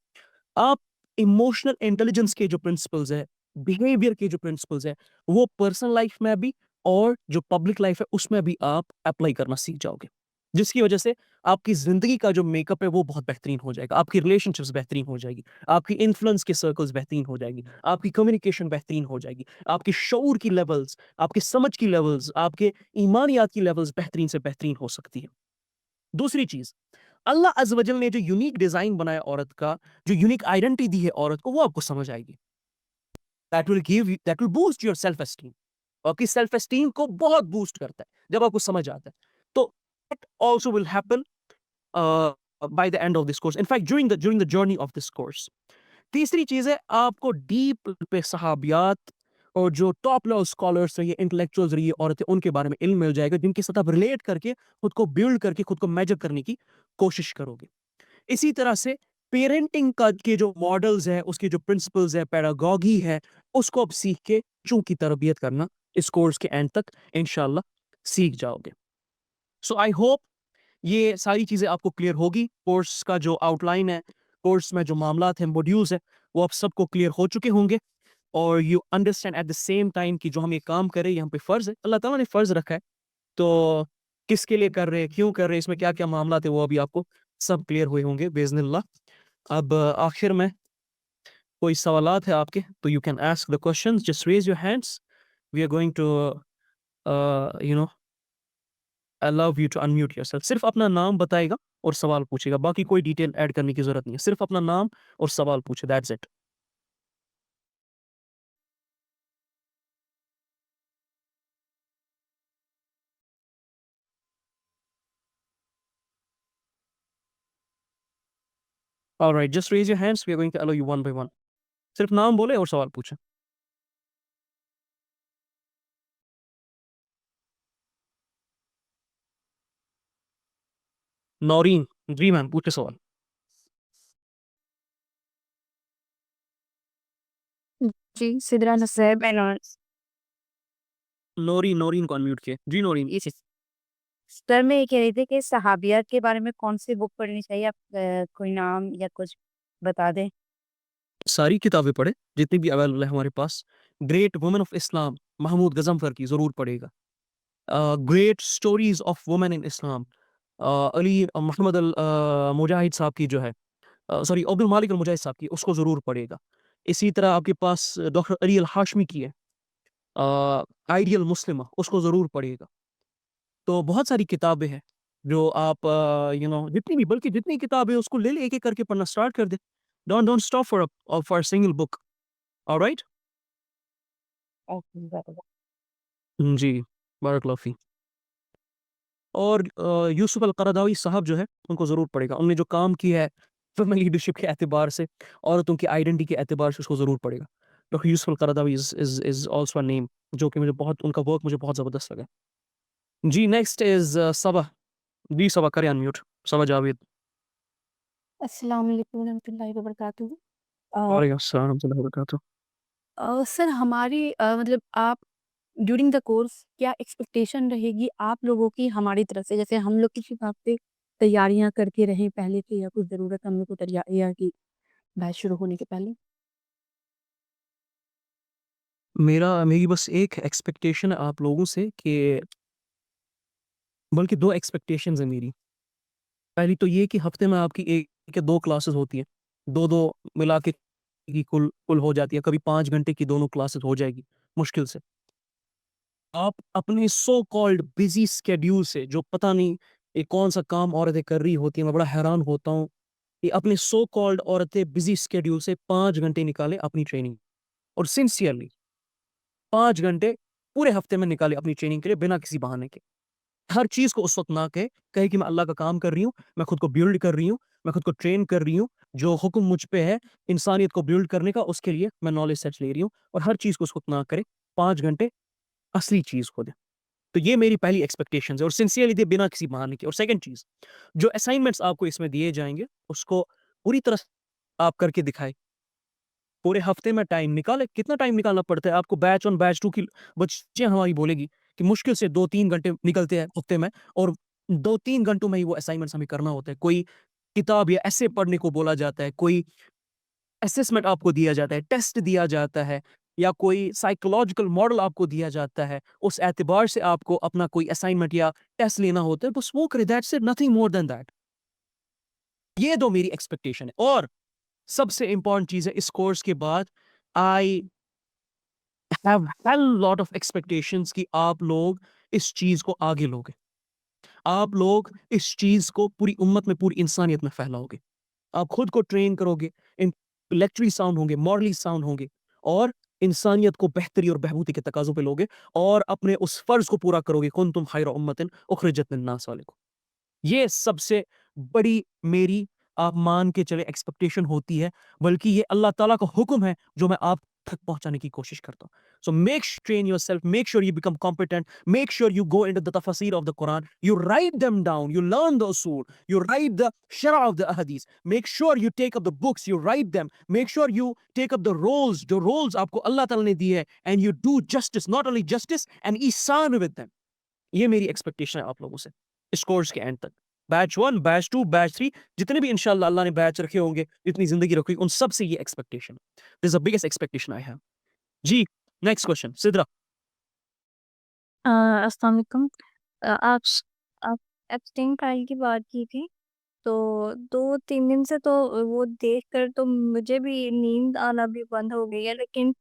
Speaker 1: آپ ایموشنل انٹیلیجنس کے جو پرنسپلز ہے، بیہیویئر کے جو پرنسپلز ہے، وہ پرسنل لائف میں بھی اور جو پبلک لائف ہے اس میں بھی آپ اپلائی کرنا سیکھ جاؤ گے، جس کی وجہ سے آپ کی زندگی کا جو میک اپ ہے وہ بہت بہترین ہو جائے گا، آپ کی ریلیشن شپس بہترین ہو جائے گی، آپ کی انفلوئنس کے سرکلز بہترین ہو جائے گی، آپ کی کمیونیکیشن بہترین ہو جائے گی، آپ کے شعور کی لیولز، آپ کے سمجھ کی لیولز، آپ کے ایمانیات کی لیولز بہترین سے بہترین ہو سکتی ہے۔ دوسری چیز، اللہ عز و جل نے جو یونیک ڈیزائن بنایا عورت کا، جو یونیک آئیڈینٹی دی ہے عورت کو، وہ آپ کو سمجھ آئے گی۔ That will boost your self esteem۔ آپ کی سیلف اسٹیم کو بہت بوسٹ کرتا ہے جب آپ کو سمجھ آتا ہے۔ تو that also will happen by the end of this course, in fact during the journey of this course۔ تیسری چیز ہے، آپ کو ڈیپ پہ صحابیات اور جو ٹاپ لیول اسکالرس رہی ہے، انٹلیکچوئلز رہی ہے عورتیں، ان کے بارے میں علم مل جائے گا، جن کے ساتھ آپ ریلیٹ کر کے خود کو بلڈ کر کے خود کو میجر کرنے کی کوشش کرو گے۔ اسی طرح سے پیرنٹنگ کا کے جو ماڈلز ہیں، اس کے جو پرنسپلز ہے، پیڈاگوگی ہے، اس کو اب سیکھ کے بچوں کی تربیت کرنا اس کورس کے اینڈ تک انشاءاللہ سیکھ جاؤ گے۔ سو آئی ہوپ یہ ساری چیزیں آپ کو کلیئر ہوگی۔ کورس کا جو آؤٹ لائن ہے، کورس میں جو معاملات ہیں، موڈیولز ہیں، وہ آپ سب کو کلیئر ہو چکے ہوں گے، اور you understand at the same time کہ جو ہم یہ کام کریں یہ ہم پہ فرض ہے، اللہ تعالیٰ نے فرض رکھا ہے، تو کس کے لیے کر رہے ہیں، کیوں کر رہے ہیں، اس میں کیا کیا معاملات ہیں، وہ ابھی آپ کو سب کلیئر ہوئے ہوں گے باذن اللہ۔ اب آخر میں کوئی سوالات ہے آپ کے تو you can ask the questions, just raise your hands, we are going to allow you to unmute yourself۔ صرف اپنا نام بتائے گا اور سوال پوچھے گا، باقی کوئی ڈیٹیل ایڈ کرنے کی ضرورت نہیں ہے، صرف اپنا نام اور سوال پوچھے، that's it. alright just raise your hands, we are going to allow you one by one۔ صرف نام بولے اور سوال پوچھیں۔ نورین، جی میم پوچھے سوال۔
Speaker 2: جی سدرا نصیب اینڈ
Speaker 1: نورین کو انمیوٹ کیے، جی نورین۔
Speaker 2: سر میں یہ کہہ رہی تھی کہ صحابیات کے بارے میں کون سی بک پڑھنی چاہیے، آپ کوئی نام یا کچھ بتا دیں۔
Speaker 1: ساری کتابیں پڑھے جتنی بھی اویلیبل ہے ہمارے پاس. گریٹ وومن آف اسلام محمود غضنفر کی ضرور پڑھے گا. گریٹ اسٹوریز آف وومن ان اسلام علی محمد مجاہد صاحب کی جو ہے سوری عبد المالک المجاہد صاحب کی اس کو ضرور پڑھے گا. اسی طرح آپ کے پاس ڈاکٹر علی الحاشمی کی ہے آئیڈیل مسلمہ اس کو ضرور پڑھے گا. تو بہت ساری کتابیں ہیں جو آپ جتنی بھی بلکہ جتنی کتابیں اس کو لے لے ایک ایک کر کے پڑھنا اسٹارٹ کر دے. Don't stop for single book. Alright. جی بارک اللہ فیک. اور یوسف القرضاوی صاحب جو ہے ان کو ضرور پڑھے گا. ان نے جو کام کیا ہے فیملی لیڈرشپ کے اعتبار سے عورتوں کی آئیڈینٹی کے اعتبار سے اس کو ضرور پڑھے گا. Doctor Yusuf al Qaradawi is also نیم جو کہ مجھے بہت ان کا ورک مجھے بہت زبردست لگا. جی نیکسٹ از صبا. جی صبا کریں انمیوٹ. صبا جاوید.
Speaker 3: السلام علیکم ورحمۃ اللہ وبرکاتہ.
Speaker 1: وعلیکم السلام ورحمۃ اللہ وبرکاتہ.
Speaker 3: سر ہماری مطلب آپ ڈیورنگ دا کورس کیا ایکسپیکٹیشن رہے گی آپ لوگوں کی ہماری طرف سے؟ جیسے ہم لوگ کسی بات پہ تیاریاں کر کے رہیں پہلے سے یا کچھ ضرورت ہم لوگ کو تیاریاں کی بیچ شروع ہونے کے پہلے؟
Speaker 1: میری بس ایک ایکسپیکٹیشن ہے آپ لوگوں سے کہ بلکہ دو ایکسپیکٹیشنز ہیں میری. پہلی تو یہ کہ ہفتے میں آپ کی ایک یا دو کلاسز ہوتی ہیں, دو ملا کے کی کل ہو جاتی ہے. کبھی 5 گھنٹے کی دونوں کلاسز ہو جائے گی مشکل سے. آپ اپنے سو کالڈ بزی اسکیڈیول سے جو پتہ نہیں یہ کون سا کام عورتیں کر رہی ہوتی ہیں, میں بڑا حیران ہوتا ہوں کہ اپنے سو کالڈ عورتیں بزی اسکیڈیول سے 5 گھنٹے نکالے اپنی ٹریننگ, اور سنسیئرلی 5 گھنٹے پورے ہفتے میں نکالے اپنی ٹریننگ کے لیے بنا کسی بہانے کے. ہر چیز کو اس وقت نہ کہے کہ میں اللہ کا کام کر رہی ہوں, میں خود کو بیلڈ کر رہی ہوں, میں خود کو ٹرین کر رہی ہوں, جو حکم مجھ پہ ہے انسانیت کو بیلڈ کرنے کا اس کے لیے میں نالج سیٹ لے رہی ہوں, اور ہر چیز کو اس وقت نہ کرے. 5 گھنٹے اصلی چیز کو دے. تو یہ میری پہلی ایکسپیکٹیشن ہے, اور سنسیئرلی دے بنا کسی بہانے کے. اور سیکنڈ چیز, جو اسائنمنٹس آپ کو اس میں دیے جائیں گے اس کو پوری طرح آپ کر کے دکھائے. پورے ہفتے میں ٹائم نکالے. کتنا ٹائم نکالنا پڑتا ہے آپ کو؟ بیچ 1 بیچ 2 کی بچے ہماری بولے گی کہ مشکل سے 2-3 گھنٹے نکلتے ہیں ہفتے میں, اور 2-3 گھنٹوں میں ہی وہ اسائنمنٹس ہمیں کرنا ہوتا ہے. کوئی کتاب یا ایسے پڑھنے کو بولا جاتا ہے, کوئی اسسمنٹ آپ کو دیا جاتا ہے, ٹیسٹ دیا جاتا ہے, یا کوئی سائیکولوجیکل ماڈل آپ کو دیا جاتا ہے. اس اعتبار سے آپ کو اپنا کوئی اسائنمنٹ یا ٹیسٹ لینا ہوتا ہے, بس وہ کرے. That's it, nothing more than that. یہ دو میری ایکسپیکٹیشن ہے. اور سب سے امپورٹنٹ چیز ہے اس کورس کے بعد, I have heel lot of expectations کہ آپ لوگ اس چیز کو آگے لوگے, آپ لوگ اس چیز کو پوری امت میں, پوری انسانیت میں پھیلاؤ گے. آپ خود کو ٹرین کرو گے, انٹلیکچولی ساؤنڈ ہوں گے, مورلی ساؤنڈ ہوں گے, اور انسانیت کو بہتری اور بہبودی کے تقاضوں پہ لوگے, اور اپنے اس فرض کو پورا کرو گے کنتم خیر امۃ اخرجت للناس والے کو. یہ سب سے بڑی میری آپ مان کے چلے ایکسپیکٹیشن ہوتی ہے, بلکہ یہ اللہ تعالیٰ کا حکم ہے جو میں آپ تک پہنچانے کی کوشش کرتا ہوں. So train yourself, make sure you become competent, make sure you go into the tafasir of the Quran, you write them down, you learn the usul, you write the shara of the ahadith, make sure you take up the books, you write them, make sure you take up the roles, جو roles آپ کو اللہ تعالیٰ نے دیے ہیں, and you do justice, not only justice, and ihsan with them. یہ میری expectation ہے آپ لوگوں سے اس کورس کے اینڈ تک. بیچ 1, بیچ 2, بیچ 3, جتنے بھی انشاءاللہ اللہ نے بیچ رکھے ہوں گے, جتنی زندگی رکھی, ان سب سے یہ ایکسپیکٹیشن ہے. This is the biggest expectation I have. جی نیکسٹ کوشچن سدرا.
Speaker 2: السلام علیکم. آپ آپ ایبسٹین فائل کی بات کی تھی, تو 2-3 دن سے تو وہ دیکھ کر تو مجھے بھی نیند آنا بھی بند ہو گئی ہے. لیکن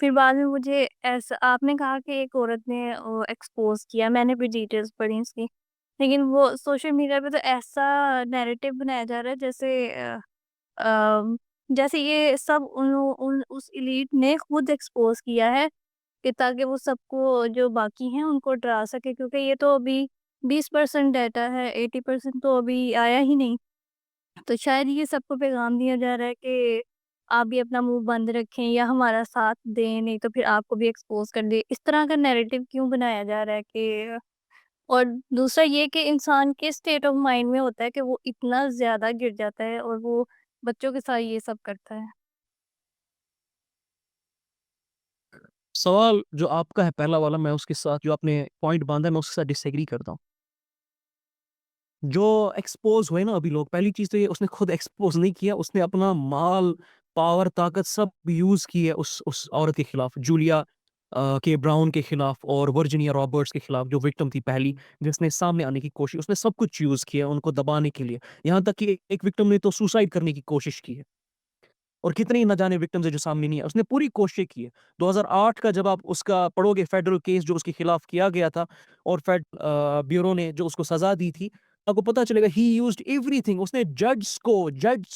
Speaker 2: پھر بعد میں مجھے ایسا آپ نے کہا کہ ایک عورت نے ایکسپوز کیا, میں نے بھی ڈیٹیلز پڑھی اس کی, لیکن وہ سوشل میڈیا پہ تو ایسا نیریٹو بنایا جا رہا ہے جیسے یہ سب اس ایلیٹ نے خود ایکسپوز کیا ہے کہ تاکہ وہ سب کو جو باقی ہیں ان کو ڈرا سکے, کیونکہ یہ تو ابھی 20% ڈیٹا ہے, 80% تو ابھی آیا ہی نہیں. تو شاید یہ سب کو پیغام دیا جا رہا ہے کہ آپ بھی اپنا منہ بند رکھیں یا ہمارا ساتھ دیں, نہیں تو پھر آپ کو بھی ایکسپوز کر دیں. اس طرح کا نیریٹو کیوں بنایا جا رہا ہے کہ, اور دوسرا یہ کہ انسان کے اسٹیٹ آف مائنڈ میں ہوتا ہے کہ وہ اتنا زیادہ گر جاتا ہے اور وہ بچوں کے ساتھ یہ سب کرتا ہے.
Speaker 1: سوال جو آپ کا ہے پہلا والا, میں اس کے ساتھ جو آپ نے پوائنٹ باندھا ہے میں اس کے ساتھ ڈس ایگری کرتا ہوں. جو ایکسپوز ہوئے نا ابھی لوگ, پہلی چیز تو یہ اس نے خود ایکسپوز نہیں کیا, اس نے اپنا مال پاور طاقت سب یوز کی ہے اس عورت کے خلاف، جولیا کے براؤن کے خلاف اور ورجینیا رابرٹس کے خلاف، جو وکٹم تھی پہلی جس نے سامنے آنے کی کوشش، اس نے سب کچھ یوز کیا ان کو دبانے کے لیے، یہاں تک کہ ایک وکٹم نے تو سوسائڈ کرنے کی کوشش کی ہے، اور کتنی نہ جانے وکٹمز ہے جو سامنے نہیں ہے، اس نے پوری کوشش کی ہے۔ 2008 کا جب آپ اس کا پڑھو گے فیڈرل کیس جو اس کے خلاف کیا گیا تھا، اور بیورو نے جو اس کو سزا دی تھی، آپ کو پتا چلے گا ہی یوزڈ ایوری تھنگ، اس نے ججز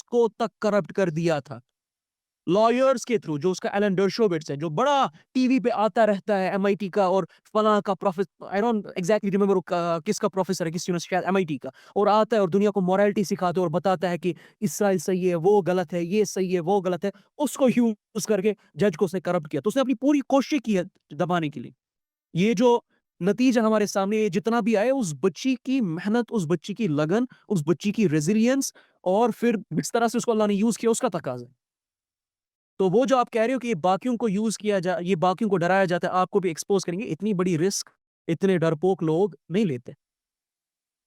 Speaker 1: کو تک کرپٹ کر دیا تھا لائرز کے تھرو، جو اس کا ایلن ڈرشووٹس ہے جو بڑا ٹی وی پہ آتا رہتا ہے، ایم آئی ٹی کا اور فلاں کا professor, I don't exactly remember کس کا پروفیسر ہے، کس یونیورسٹی، شاید ایم آئی ٹی کا، اور آتا ہے اور دنیا کو مورالٹی سکھاتا ہے اور بتاتا ہے کہ اسرائیل صحیح ہے، وہ غلط ہے، یہ صحیح ہے، وہ غلط ہے، اس کو یوز کر کے جج کو اس نے کرپٹ کیا، تو اس نے اپنی پوری کوشش کی ہے دبانے کے لیے۔ یہ جو نتیجہ ہمارے سامنے جتنا بھی آئے، اس بچی کی محنت، اس بچی کی لگن، اس بچی کی ریزیلینس، اور پھر اس طرح سے اس کو اللہ نے یوز کیا، اس کا تقاضا ہے۔ تو وہ جو آپ کہہ رہے ہو کہ یہ باقیوں کو یوز کیا یہ باقیوں کو ڈرایا جاتا ہے، آپ کو بھی ایکسپوز کریں گے، اتنی بڑی رسک اتنے ڈرپوک لوگ نہیں لیتے۔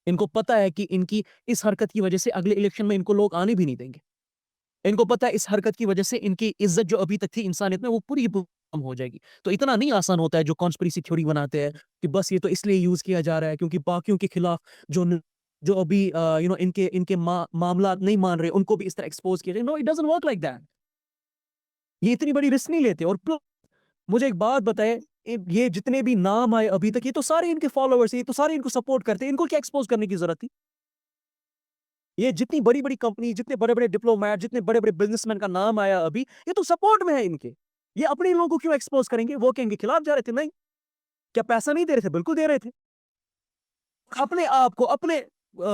Speaker 1: ان کو پتا ہے کہ ان کی اس حرکت کی وجہ سے اگلے الیکشن میں ان کو لوگ آنے بھی نہیں دیں گے۔ ان کو پتا ہے اس حرکت کی وجہ سے ان کی عزت جو ابھی تک تھی انسانیت میں، وہ پوری کم ہو جائے گی۔ تو اتنا نہیں آسان ہوتا ہے جو کانسپریسی تھیوری بناتے ہیں کہ بس یہ تو اس لیے یوز کیا جا رہا ہے کیونکہ باقیوں کے خلاف جو ابھی ان کے معاملات نہیں مان رہے، ان کو بھی اس طرح ایکسپوز کیا جائے۔ No, it doesn't work like that. یہ اتنی بڑی رسک نہیں لیتے۔ اور مجھے ایک بات بتائے، یہ جتنے بھی نام آئے ابھی تک، یہ تو سارے ان کے فالوورز ہیں، یہ تو سارے ان کو سپورٹ کرتے ہیں، ان کو کیا ایکسپوز کرنے کی ضرورت تھی؟ یہ جتنی بڑی بڑی کمپنی، جتنے بڑے بڑے ڈپلومیٹ، جتنے بڑے بڑے بزنس مین کا نام آیا ابھی، یہ تو سپورٹ میں ہے ان کے، یہ اپنے لوگوں کو کیوں ایکسپوز کریں گے؟ وہ کہیں گے خلاف جا رہے تھے، نہیں کیا پیسہ نہیں دے رہے تھے؟ بالکل دے رہے تھے۔ اپنے آپ کو، اپنے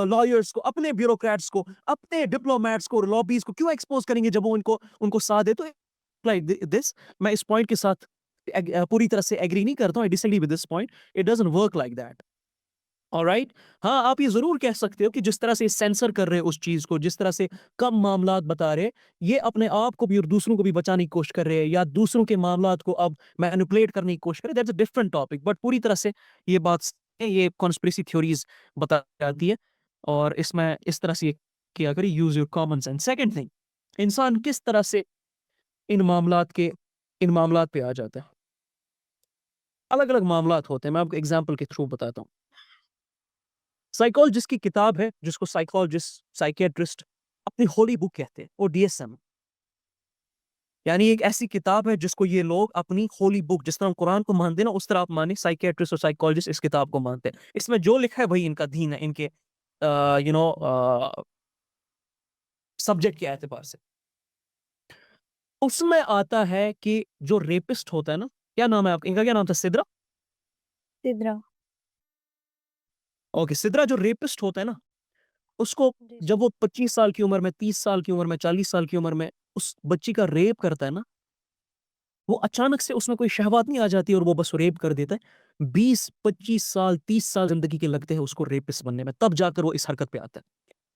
Speaker 1: لائرز کو، اپنے بیوروکریٹس کو، اپنے ڈپلومیٹس کو، لابیز کو کیوں ایکسپوز کریں گے جب وہ ان کو ساتھ دے؟ تو like this میں اس پوائنٹ کے ساتھ پوری طرح سے ایگری نہیں کرتا ہوں، I disagree with this point. It doesn't work like that. Alright؟ ہاں، آپ یہ ضرور کہہ سکتے ہو کہ جس طرح سے سینسر کر رہے اس چیز کو، جس طرح سے کم معاملات بتا رہے، یہ اپنے آپ کو بھی اور دوسروں کو بھی بچانے کی کوشش کر رہے ہیں، یا دوسروں کے معاملات کو اب مینیپولیٹ کرنے کی کوشش کر رہے۔ That's a different topic. But پوری طرح سے یہ بات، یہ کانسپریسی تھیوریز بتائی جاتی ہے، اور اس میں اس طرح سے کیا کرے، use your common sense. Second thing, انسان کس طرح سے ان معاملات پہ آ جاتا ہے۔ الگ الگ معاملات ہوتے ہیں، میں آپ کو ایگزامپل کے تھرو بتاتا ہوں۔ سائیکالوجسٹ کی کتاب ہے جس کو سائیکیٹرسٹ اپنی ہولی بک کہتے ہیں، اور DSM، یعنی ایک ایسی کتاب ہے جس کو یہ لوگ اپنی ہولی بک، جس طرح ہم قرآن کو مانتے ہیں نا، اس طرح آپ مانیں سائیکیٹرسٹ اور سائیکالوجسٹ اس کتاب کو مانتے ہیں۔ اس میں جو لکھا ہے وہی ان کا دین ہے، ان کے سبجیکٹ کے اعتبار سے۔ اس میں آتا ہے کہ جو ریپسٹ ہوتا ہے نا، کیا نام ہے آپ کا؟ ان کا کیا نام تھا؟ سدرا؟
Speaker 2: سدرا۔
Speaker 1: اوکے، سدرا جو ریپسٹ ہوتا ہے نا، اس کو جب وہ 25 سال کی عمر میں، 30 سال کی عمر میں، 40 سال کی عمر میں اس بچی کا ریپ کرتا ہے نا، وہ اچانک سے اس میں کوئی شہوات نہیں آ جاتی اور وہ بس ریپ کر دیتا ہے۔ 20-25 سال، 30 سال زندگی کے لگتے ہیں اس کو ریپسٹ بننے میں، تب جا کر وہ اس حرکت پہ آتا ہے۔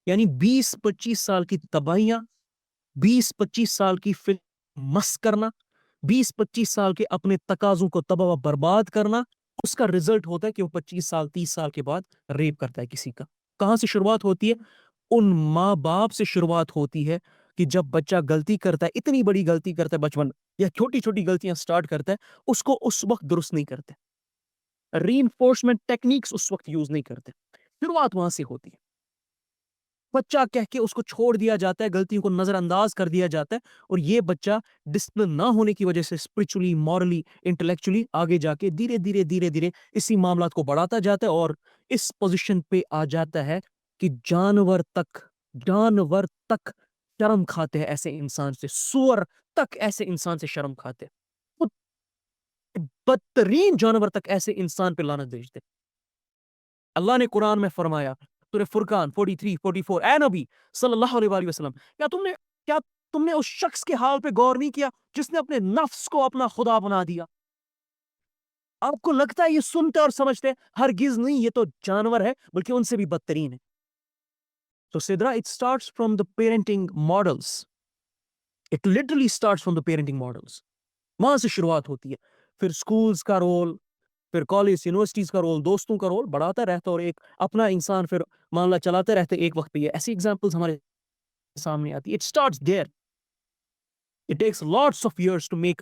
Speaker 1: یعنی 20-25 سال کی تباہیاں، 20-25 سال کی مس کرنا، 20-25 سال کے اپنے تقاضوں کو تباہ و برباد کرنا، اس کا رزلٹ ہوتا ہے کہ وہ 25 سال 30 سال کے بعد ریپ کرتا ہے کسی کا۔ کہاں سے شروعات ہوتی ہے؟ ان ماں باپ سے شروعات ہوتی ہے کہ جب بچہ غلطی کرتا ہے، اتنی بڑی غلطی کرتا ہے بچپن، یا چھوٹی چھوٹی غلطیاں سٹارٹ کرتا ہے، اس کو اس وقت درست نہیں کرتے، ری انفورسمنٹ ٹیکنیکس اس وقت یوز نہیں کرتے، شروعات وہاں سے ہوتی ہے۔ بچہ کہہ کے اس کو چھوڑ دیا جاتا ہے، غلطیوں کو نظر انداز کر دیا جاتا ہے، اور یہ بچہ ڈسپلن نہ ہونے کی وجہ سے اسپرچولی، مورلی، انٹلیکچولی آگے جا کے دھیرے دھیرے دھیرے دھیرے اسی معاملات کو بڑھاتا جاتا ہے، اور اس پوزیشن پہ آ جاتا ہے کہ جانور تک شرم کھاتے ہیں ایسے انسان سے، سور تک ایسے انسان سے شرم کھاتے ہیں، بدترین جانور تک ایسے انسان پہ لعنت بھیجتے ہیں۔ اللہ نے قرآن میں فرمایا، سورہ فرقان 43-44، اے نبی صلی اللہ علیہ وآلہ وسلم، کیا تم نے اس شخص کے حال پہ غور نہیں کیا جس نے اپنے نفس کو اپنا خدا بنا دیا؟ آپ کو لگتا ہے یہ سنتے اور سمجھتے، ہرگز نہیں، یہ تو جانور ہے، بلکہ ان سے بھی بدترین ہے۔ So Sidra, it starts from the parenting models. It literally starts from the parenting models. وہاں سے شروعات ہوتی ہے، پھر سکولز کا رول، پھر کالج یونیورسٹیز کا رول، دوستوں کا رول بڑھاتا رہتا ہے، اور ایک اپنا انسان پھر معاملہ چلاتے رہتے، ایک وقت پہ یہ ایسی ایگزامپلز ہمارے سامنے آتی ہے۔ It starts there. It takes lots of years to make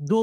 Speaker 1: 2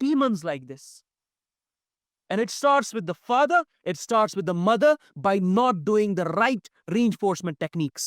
Speaker 1: demons like this. And it starts with the father, it starts with the mother by not doing the right reinforcement techniques.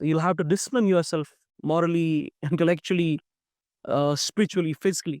Speaker 1: you'll have to discipline yourself morally, intellectually, spiritually, physically,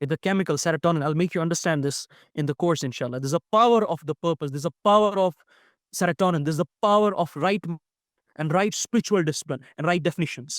Speaker 1: The chemical serotonin, I'll make you understand this in the course inshallah. There's a power of the purpose, there's a power of serotonin, there's a power of right and right spiritual discipline and right definitions.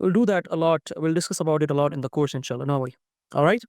Speaker 1: We'll do that a lot. We'll discuss about it a lot in the course inshallah. No worry. All right?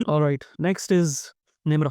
Speaker 1: All right. Next is Nimra.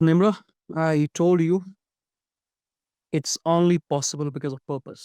Speaker 1: Nimra, I told you it's only possible because of purpose.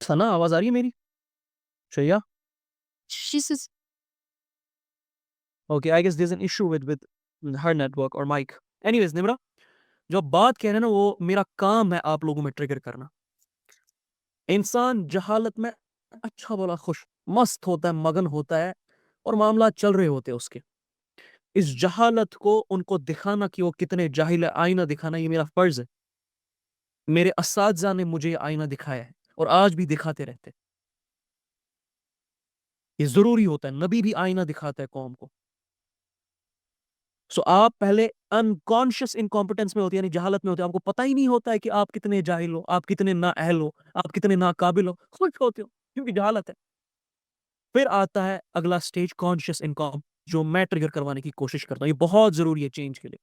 Speaker 1: ثنا آواز آ رہی ہے میری؟ شیا
Speaker 4: She's just
Speaker 1: okay I guess there is an issue with her network اور mic. Anyways Nimra جو آپ بات کہہ رہے ہیں نا وہ میرا کام ہے آپ لوگوں میں ٹریگر کرنا. انسان جہالت میں اچھا بولا خوش مست ہوتا ہے مگن ہوتا ہے اور معاملات چل رہے ہوتے ہیں اس کے. اس جہالت کو ان کو دکھانا کہ وہ کتنے جاہل ہے آئینہ دکھانا یہ میرا فرض ہے. میرے اساتذہ نے مجھے یہ آئینہ دکھایا ہے اور آج بھی دکھاتے رہتے. یہ ضروری ہوتا ہے. نبی بھی آئینہ دکھاتا ہے قوم کو. سو آپ پہلے انکانشیس انکمپٹنس میں ہوتے ہیں یعنی جہالت میں ہوتے ہیں. آپ کو پتہ ہی نہیں ہوتا ہے کہ آپ کتنے جاہل ہو آپ کتنے نااہل ہو آپ کتنے ناقابل ہو. خوش ہوتے ہو کیونکہ جہالت ہے. پھر آتا ہے اگلا سٹیج کانشیس انکم جو میں ٹریگر کروانے کی کوشش کرتا ہوں. یہ بہت ضروری ہے چینج کے لیے.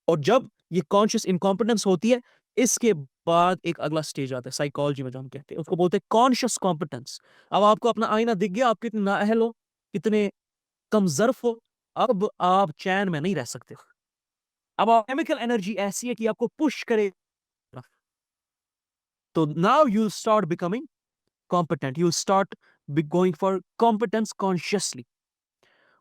Speaker 1: اور جب یہ کانشیس انکمپٹنس ہوتی ہے اس کے بعد ایک اگلا سٹیج آتا ہے سائیکالوجی میں جو ہم کہتے ہیں اس کو بولتے ہیں کانشیس کمپٹنس. اب آپ کو اپنا آئینہ دکھ گیا آپ کتنے نااہل ہو کتنے کم ظرف ہو. اب آپ چین میں نہیں رہ سکتے. اب آپ کیمیکل انرجی ایسی ہے کہ آپ کو پش کرے. تو now you start becoming competent. You start going for competence consciously.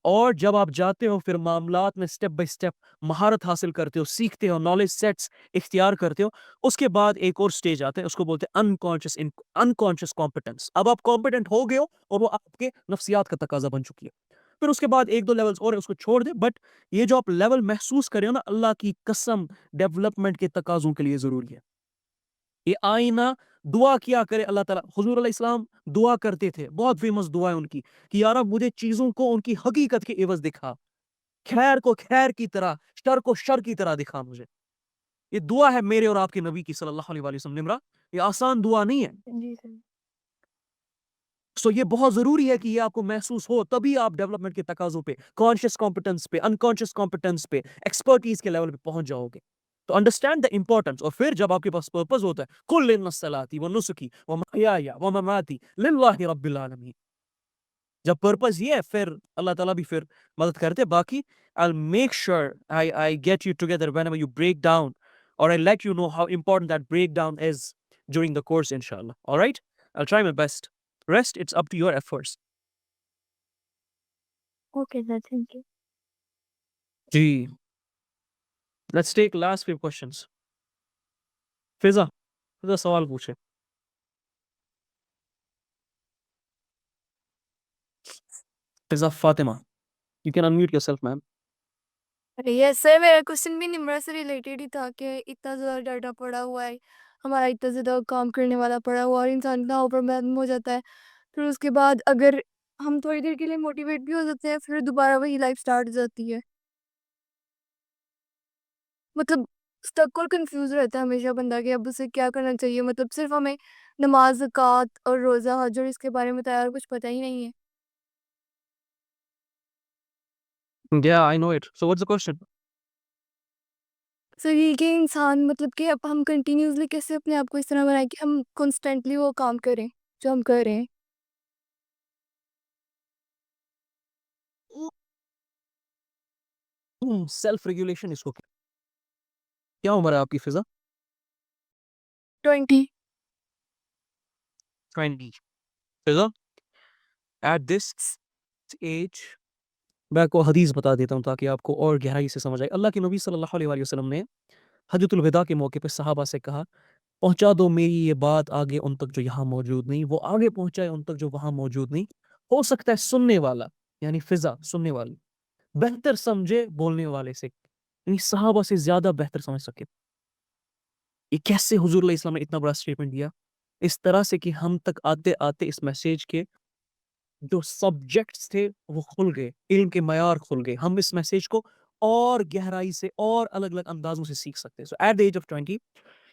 Speaker 1: اور جب آپ جاتے ہو پھر معاملات میں سٹیپ بائی سٹیپ مہارت حاصل کرتے ہو سیکھتے ہو نالج سیٹس اختیار کرتے ہو. اس کے بعد ایک اور سٹیج آتا ہے اس کو بولتے ہیں انکانشیس کمپٹنس. اب آپ کمپٹنٹ ہو گئے ہو اور وہ آپ کے نفسیات کا تقاضا بن چکی ہے. پھر اس کے بعد ایک دو لیولز اور اس کو چھوڑ دیں. بٹ یہ جو آپ لیول محسوس کرے ہو نا اللہ کی قسم ڈیولپمنٹ کے تقاضوں کے لیے ضروری ہے. یہ آئینہ دعا کیا کرے اللہ تعالیٰ. حضور علیہ السلام دعا کرتے تھے بہت فیمس دعا ہے ان کی کہ یا رب مجھے چیزوں کو ان کی حقیقت کے عوض دکھا. خیر کو خیر کی طرح شر کو شر کی طرح دکھا مجھے. یہ دعا ہے میرے اور آپ کے نبی کی صلی اللہ علیہ وسلم. نمرا یہ آسان دعا نہیں ہے.
Speaker 2: جی سر.
Speaker 1: سو یہ بہت ضروری ہے کہ یہ آپ کو محسوس ہو تبھی آپ ڈیولپمنٹ کے تقاضوں پہ کانشیس کمپٹنس پہ انکانشیس کمپٹنس پہ ایکسپرٹیز کے لیول پہ پہنچ جاؤ گے. تو انڈرسٹینڈ دا امپورٹنس. اور پھر جب آپ کے پاس پرپز ہوتا ہے کل ان صلاتی و نسکی و محیایا و مماتی للہ رب العالمین. جب پرپز یہ ہے پھر اللہ تعالیٰ بھی پھر مدد کرتے. باقی I'll make sure I get you together whenever you break down or I let you know how important that breakdown is during the course inshallah. All right? I'll try my best. Rest, it's up to your efforts.
Speaker 2: Okay sir thank you.
Speaker 1: جی let's take last few questions. فضا سوال پوچھے. فضا Fatima you can unmute yourself ma'am.
Speaker 5: یس سر میرا question بھی نمرا سے related ہی تھا کہ اتنا زیادہ ڈاٹا پڑا ہوا ہے ہمارا اتنا زیادہ کام کرنے والا پڑا ہوا اور انسان اتنا اوپر مہم ہو جاتا ہے. پھر اس کے بعد اگر ہم تھوڑی دیر کے لیے موٹیویٹ بھی ہو جاتے ہیں پھر دوبارہ وہی لائف اسٹارٹ ہو جاتی ہے. مطلب اسٹک اور کنفیوز رہتا ہے ہمیشہ بندہ کہ اب اسے کیا کرنا چاہیے. مطلب صرف ہمیں نماز زکوٰۃ اور روزہ حج اور اس کے بارے میں بتایا اور کچھ پتہ ہی نہیں ہے.
Speaker 1: Yeah, I know it. So what's the question?
Speaker 5: سر یہ کہ انسان مطلب کہ اب ہم کنٹینیوسلی کیسے اپنے آپ کو اس طرح بنائیں کہ ہم کنسٹنٹلی وہ کام کریں جو ہم کر رہے ہیں.
Speaker 1: سیلف ریگولیشن اس کو کیا عمر ہے آپ کی فضا؟
Speaker 5: 20.
Speaker 1: 20. فضا ایٹ دس ایج میں کو حدیث بتا دیتا ہوں تاکہ آپ کو اور گہرائی سے سمجھ آئے. اللہ کے نبی صلی اللہ علیہ وسلم نے حجۃ الوداع کے موقع پہ صحابہ سے کہا پہنچا دو میری یہ بات آگے ان تک جو یہاں موجود نہیں. وہ آگے پہنچائے ان تک جو وہاں موجود نہیں. ہو سکتا ہے سننے والا یعنی فضا سننے والی بہتر سمجھے بولنے والے سے یعنی صحابہ سے زیادہ بہتر سمجھ سکے. یہ کیسے حضور علیہ السلام نے اتنا بڑا اسٹیٹمنٹ دیا؟ اس طرح سے کہ ہم تک آتے آتے اس میسیج کے جو سبجیکٹس تھے وہ کھل گئے علم کے معیار کھل گئے. ہم اس میسیج کو اور گہرائی سے اور الگ الگ اندازوں سے سیکھ سکتے ہیں. So at the age of 20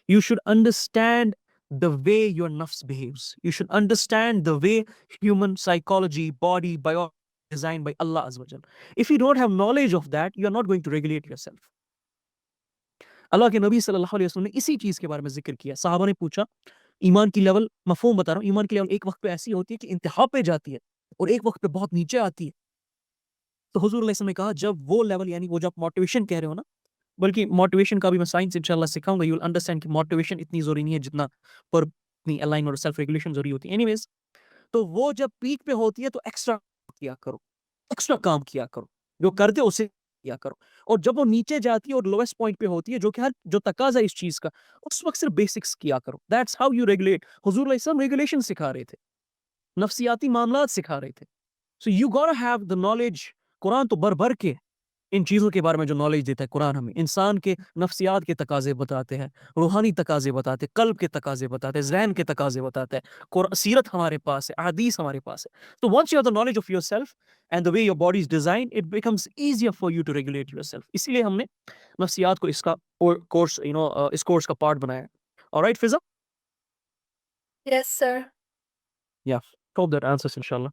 Speaker 1: you should understand the way your nafs behaves. You should understand the way human psychology, body, bio designed by Allah Azza wa Jal. If you don't have knowledge of that, you are not going to regulate yourself. اللہ کے نبی صلی اللہ علیہ وسلم نے اسی چیز کے بارے میں ذکر کیا. صحابہ نے پوچھا ایمان کی لیول مفہوم بتا رہا ہوں ایمان کی لیول ایک وقت پہ ایسی ہوتی ہے کہ انتہا پہ جاتی ہے اور ایک وقت پہ بہت نیچے آتی ہے. تو حضور علیہ السلام نے کہا جب وہ لیول یعنی وہ جب موٹیویشن کہہ رہے ہو نا بلکہ موٹیویشن کا بھی میں سائنس انشاءاللہ سکھاؤں گا. یو ول انڈرسٹینڈ کہ موٹیویشن اتنی ضروری نہیں ہے جتنا اپنی الائن اور سیلف ریگولیشن ضروری ہوتی ہے. اینی ویز تو وہ جب پیک پہ ہوتی ہے تو ایکسٹرا کیا کرو, ایکسٹرا کام کیا کرو, جو کرتے اسے کیا کرو. اور جب وہ نیچے جاتی ہے اور لویسٹ پوائنٹ پہ ہوتی ہے جو کہ جو تقاضا اس چیز کا, اس وقت صرف بیسکس کیا کرو. That's how you regulate. حضور علیہ السلام ریگولیشن سکھا رہے تھے, نفسیاتی معاملات سکھا رہے تھے. So you gotta have the knowledge. قرآن تو بھر کے ان چیزوں کے بارے میں جو نالج دیتا ہے قرآن, ہمیں انسان کے نفسیات کے تقاضے بتاتے ہیں, روحانی تقاضے بتاتے ہیں, قلب کے تقاضے بتاتے ہیں, ذہن کے تقاضے بتاتے ہیں. سیرت ہمارے پاس ہے, احادیث ہمارے پاس ہے. تو once you have the knowledge of yourself and the way your body is designed, it becomes easier for you to regulate yourself. اسی لیے ہم نے نفسیات کو اس کا کورس اس کورس کا پارٹ بنایا ہے. Alright, فضا?
Speaker 5: Yes, sir.
Speaker 1: Yeah, hope that answers inshallah.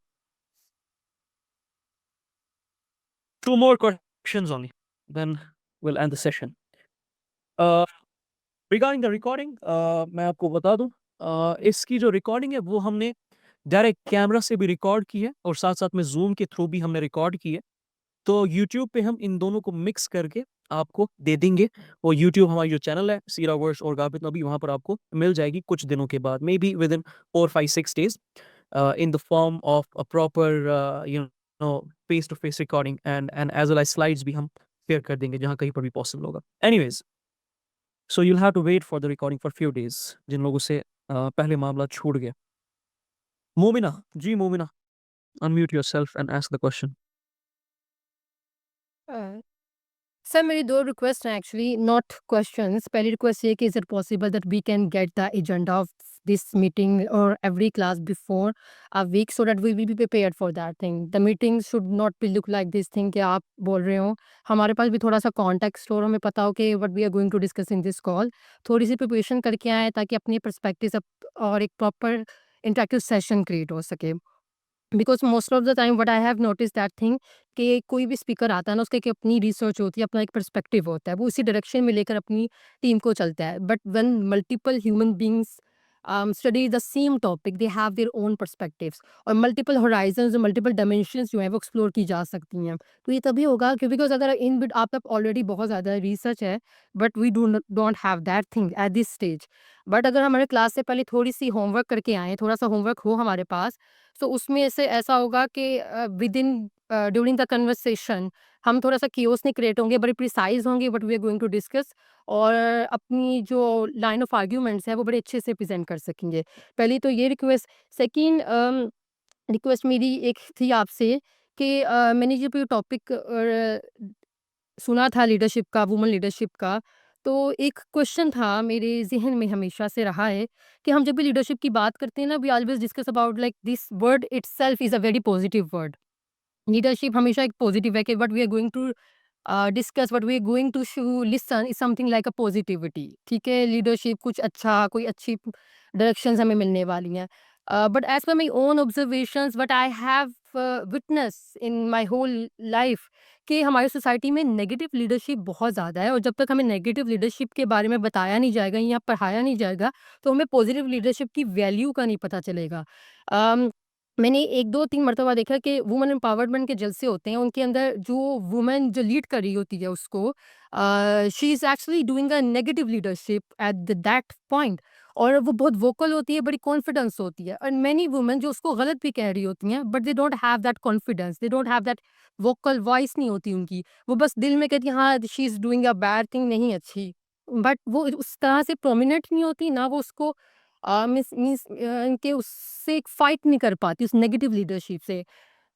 Speaker 1: Two more questions only, then we'll end the session. Regarding the recording, میں آپ کو بتا دوں, اس کی جو ریکارڈنگ ہے وہ ہم نے ڈائریکٹ کیمرہ سے بھی ریکارڈ کی ہے اور ساتھ ساتھ میں زوم کے تھرو بھی ہم نے ریکارڈ کی ہے. تو یوٹیوب پہ ہم ان دونوں کو مکس کر کے آپ کو دے دیں گے. وہ یوٹیوب ہماری جو چینل ہے سیرا ورس اور غابت نبی, وہاں پر آپ کو مل جائے گی کچھ دنوں کے بعد, maybe within 4-5-6 days, in the form of a proper face to face recording and as well as slides بھی ہم شیئر کر دیں گے جہاں کہیں پر بھی پاسبل ہوگا. Anyways, so you'll have to wait for the recording for few days. جن لوگوں سے پہلے معاملات چھوٹ گیا. مومنہ, جی مومنہ, unmute yourself and ask the question.
Speaker 3: سر میری 2 ریکویسٹ ہیں ایکچولی, ناٹ کوشچنس. پہلی ریکویسٹ یہ کہ is it possible that we can get the agenda of this meeting اور every class before a week so that we will be prepared for that thing. The meeting should not be look like this thing کہ آپ بول رہے ہوں, ہمارے پاس بھی تھوڑا سا کانٹیکسٹ اور ہمیں پتا ہو کہ what we are going to discuss in this call. تھوڑی سی پریپریشن کر کے آئیں تاکہ اپنی پرسپیکٹیوز اور ایک پراپر انٹریکٹیو سیشن کریٹ ہو سکے. Because most of the time what I have notice that thing کہ کوئی بھی اسپیکر آتا ہے نا, اس کی ایک اپنی ریسرچ ہوتی ہے, اپنا ایک پرسپیکٹیو ہوتا ہے, وہ اسی ڈائریکشن میں لے کر اپنی ٹیم کو چلتا ہے. But when multiple human beings study the same topic, they have their own perspectives, اور ملٹیپل ہورائزنز, ملٹیپل ڈائمینشنس جو ہیں وہ ایکسپلور کی جا سکتی ہیں. تو یہ تبھی ہوگا کہ بیکاز اگر ان بٹ آپ تک آلریڈی بہت زیادہ ریسرچ ہے, but we don't have that thing at this stage. But اگر ہمارے کلاس سے پہلے تھوڑی سی ہوم ورک کر کے آئیں, تھوڑا سا ہوم ورک ہو ہمارے پاس, تو اس میں سے ایسا ہوگا کہ with in during the conversation ہم تھوڑا سا کیوس نہیں کریٹ ہوں گے, بڑے پریسائز ہوں گے what we are going to discuss, اور اپنی جو لائن آف آرگیومنٹس ہے وہ بڑے اچھے سے پریزنٹ کر سکیں گے. پہلی تو یہ ریکویسٹ. سیکنڈ ریکویسٹ میری ایک تھی آپ سے کہ میں نے جب یہ ٹاپک سنا تھا لیڈرشپ کا, وومن لیڈرشپ کا, تو ایک کوشچن تھا میرے ذہن میں ہمیشہ سے رہا ہے کہ ہم جب بھی لیڈرشپ کی بات کرتے ہیں نا, we always discuss about like this word itself is a very positive word. Leadership ہمیشہ ایک پازیٹیو ہے کہ what we are going to discuss, what we are going to show listen is something like a positivity. ٹھیک ہے, leadership کچھ اچھا, کوئی اچھی ڈائریکشنز ہمیں ملنے والی ہیں. But as per my own observations what I have witness in my whole life کہ ہماری سوسائٹی میں نیگیٹو لیڈرشپ بہت زیادہ ہے, اور جب تک ہمیں نیگیٹو لیڈرشپ کے بارے میں بتایا نہیں جائے گا یا پڑھایا نہیں جائے گا تو ہمیں پازیٹیو لیڈرشپ کی ویلیو کا نہیں پتہ چلے گا. میں نے 1-2-3 مرتبہ دیکھا کہ وومن امپاورمنٹ کے جلسے ہوتے ہیں, ان کے اندر جو وومن جو لیڈ کر رہی ہوتی ہے اس کو, she is actually doing a negative leadership at that point, اور وہ بہت ووکل ہوتی ہے, بڑی کانفیڈنس ہوتی ہے. اور مینی وومن جو اس کو غلط بھی کہہ رہی ہوتی ہیں, but they don't have that confidence, they don't have that vocal voice نہیں ہوتی ان کی, وہ بس دل میں کہتی ہیں ہاں she is doing a bad thing, نہیں اچھی, بٹ وہ اس طرح سے پرومیننٹ نہیں ہوتی, نہ وہ اس کو مینس کہ اس سے ایک فائٹ نہیں کر پاتی اس نیگیٹو لیڈرشپ سے.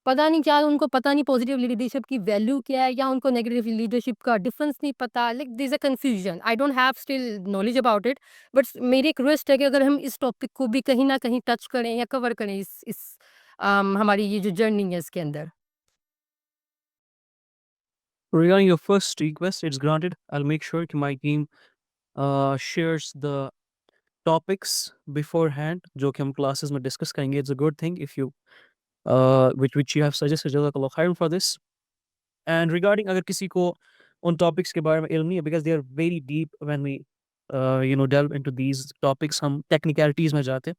Speaker 3: پتہ نہیں کیا ان کو پتہ نہیں پازیٹیو لیڈرشپ کی ویلیو کیا ہے, یا ان کو نیگیٹو لیڈرشپ کا ڈفرینس نہیں پتہ, like there is a confusion. I don't have still knowledge about it, but میری ایک ریکویسٹ ہے کہ اگر ہم اس ٹاپک کو بھی کہیں نہ کہیں ٹچ کریں یا کور کریں اس ہماری یہ جو جرنی ہے اس کے اندر.
Speaker 1: Regarding your first request, it's granted. I'll make sure that my team shares the topics beforehand جو کہ ہم classes میں discuss کریں گے. It's a good thing if you which you have suggested. Jazakallah khairan for this. And regarding اگر کسی کو ان topics کے بارے میں علم نہیں ہے, because they are very deep when we delve into these topics, ہم technicalities میں جاتے ہیں.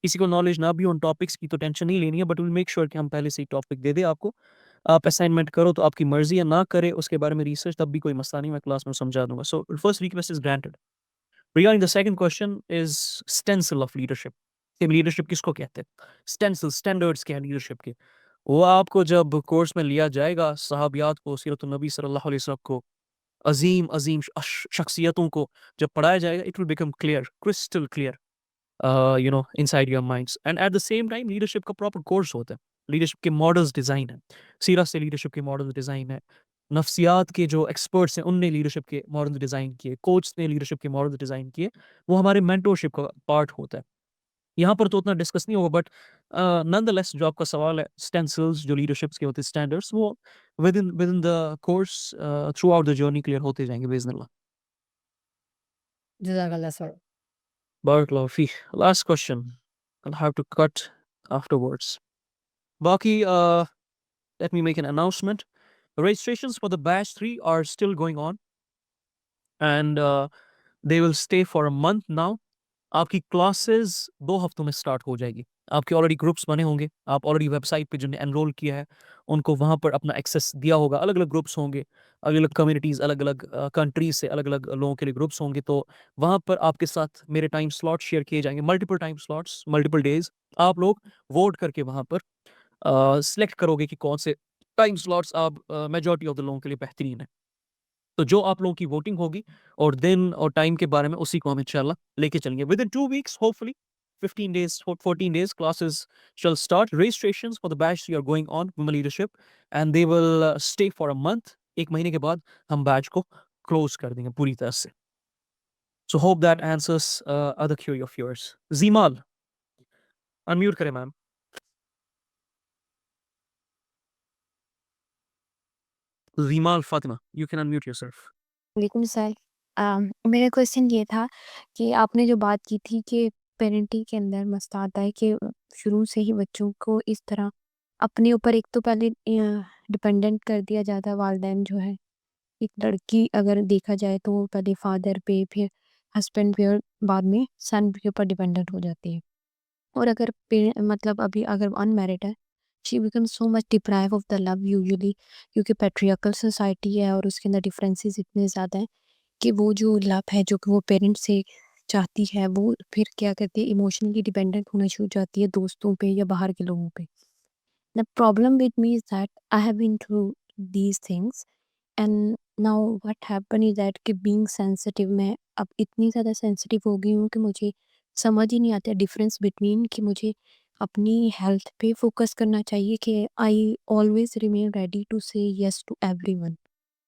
Speaker 1: کسی کو نالج نہ بھی ان ٹاپکس کی تو ٹینشن نہیں لینی ہے, بٹ ول میک شیور کہ ہم پہلے سے ہی ٹاپک دے دیں آپ کو. آپ اسائنمنٹ کرو تو آپ کی مرضی ہے, نہ کرے اس کے بارے میں ریسرچ, تب بھی کوئی مسئلہ نہیں, میں کلاس میں سمجھا دوں گا. So first request is granted. Regarding the second question is stencil of leadership. کہ leadership کس کو کہتے ہیں؟ stencil standards کیا ہیں leadership کے؟ وہ آپ کو جب کورس میں لیا جائے گا صحابیات کو، سیرت النبی صلی اللہ علیہ وسلم کو، عظیم عظیم شخصیتوں کو جب پڑھایا جائے گا, it will become clear, crystal clear, inside your minds. And at the same time leadership کا proper course ہوتا ہے, leadership کے models design ہے, سیرت سے leadership کے models design ہے, نفسیات کے جو ایکسپرٹس ہیں ان نے لیڈرشپ کے ماڈل ڈیزائن کیے, کوچ نے لیڈرشپ کے ماڈل ڈیزائن کیے, وہ ہمارے مینٹورشپ کا پارٹ ہوتا ہے. یہاں پر تو اتنا ڈسکس نہیں ہوگا, بٹ نن دا لیس جو آپ کا سوال ہے اسٹینسلز جو لیڈرشپس کے ہوتے ہیں اسٹینڈرڈس, وہ within the course throughout the journey clear ہوتے جائیں گے باذن اللہ.
Speaker 3: جزاک اللہ سر.
Speaker 1: بارک اللہ فیک. Last question, I'll have to cut afterwards. باقی let me make an announcement. Registrations for the batch 3 are still going on and they will stay for a month now. آپ کی کلاسز 2 ہفتوں میں سٹارٹ ہو جائے گی. آپ کے آلریڈی گروپس بنے ہوں گے, آپ آلریڈی ویب سائٹ پہ جن نے انرول کیا ہے ان کو وہاں پر اپنا ایکسیس دیا ہوگا. الگ الگ گروپس ہوں گے, الگ الگ کمیونٹیز, الگ الگ کنٹریز سے الگ الگ لوگوں کے لیے گروپس ہوں گے, تو وہاں پر آپ کے ساتھ میرے ٹائم سلاٹ شیئر کیے جائیں گے, multiple time slots, multiple days. آپ لوگ ووٹ کر کے وہاں پر سلیکٹ کرو گے کہ کون سے ٹائم سلاٹس آپ میجورٹی آف دا لوگوں کے لیے بہترین ہیں. تو جو آپ لوگوں کی ووٹنگ ہوگی اور دن اور ٹائم کے بارے میں اسی کو ہم انشاءاللہ لے کے چلیں گے. With in 2 weeks hopefully 15 days 14 days classes shall start. Registrations for the batch are going on women leadership and they will stay for a month. ایک مہینے کے بعد ہم بیچ کو کلوز کر دیں گے پوری طرح سے. So hope that answers other query of yours. زیمال unmute کریں میم. زیمال Fatima, you can unmute yourself.
Speaker 3: وعلیکم سر. میرا کویشچن یہ تھا کہ آپ نے جو بات کی تھی کہ پیرنٹنگ کے اندر مسئلہ آتا ہے کہ شروع سے ہی بچوں کو اس طرح اپنے اوپر ایک تو پہلے ڈپینڈنٹ کر دیا جاتا ہے. والدین جو ہے, ایک لڑکی اگر دیکھا جائے تو وہ پہلے فادر پہ, پھر ہسبینڈ پہ, اور بعد میں سن کے اوپر ڈپینڈنٹ ہو جاتی ہے. اور اگر مطلب ابھی اگر ان میرڈ ہے, she become so much deprive of the love usually, کیونکہ پیٹریارکل سوسائٹی ہے اور اس کے اندر ڈفرینسز اتنے زیادہ ہیں کہ وہ جو لو ہے جو کہ وہ پیرنٹ سے چاہتی ہے وہ پھر کیا کرتی ہے, ایموشنلی ڈپینڈنٹ ہونا شروع ہو جاتی ہے دوستوں پہ یا باہر کے لوگوں پہ. The problem with me is that I have been through these things and now what happened is that کہ being sensitive میں اب اتنی زیادہ sensitive ہو گئی ہوں کہ مجھے سمجھ ہی نہیں آتا ڈفرینس بٹوین کہ مجھے اپنی ہیلتھ پہ فوکس کرنا چاہیے کہ I always remain ready to say yes to everyone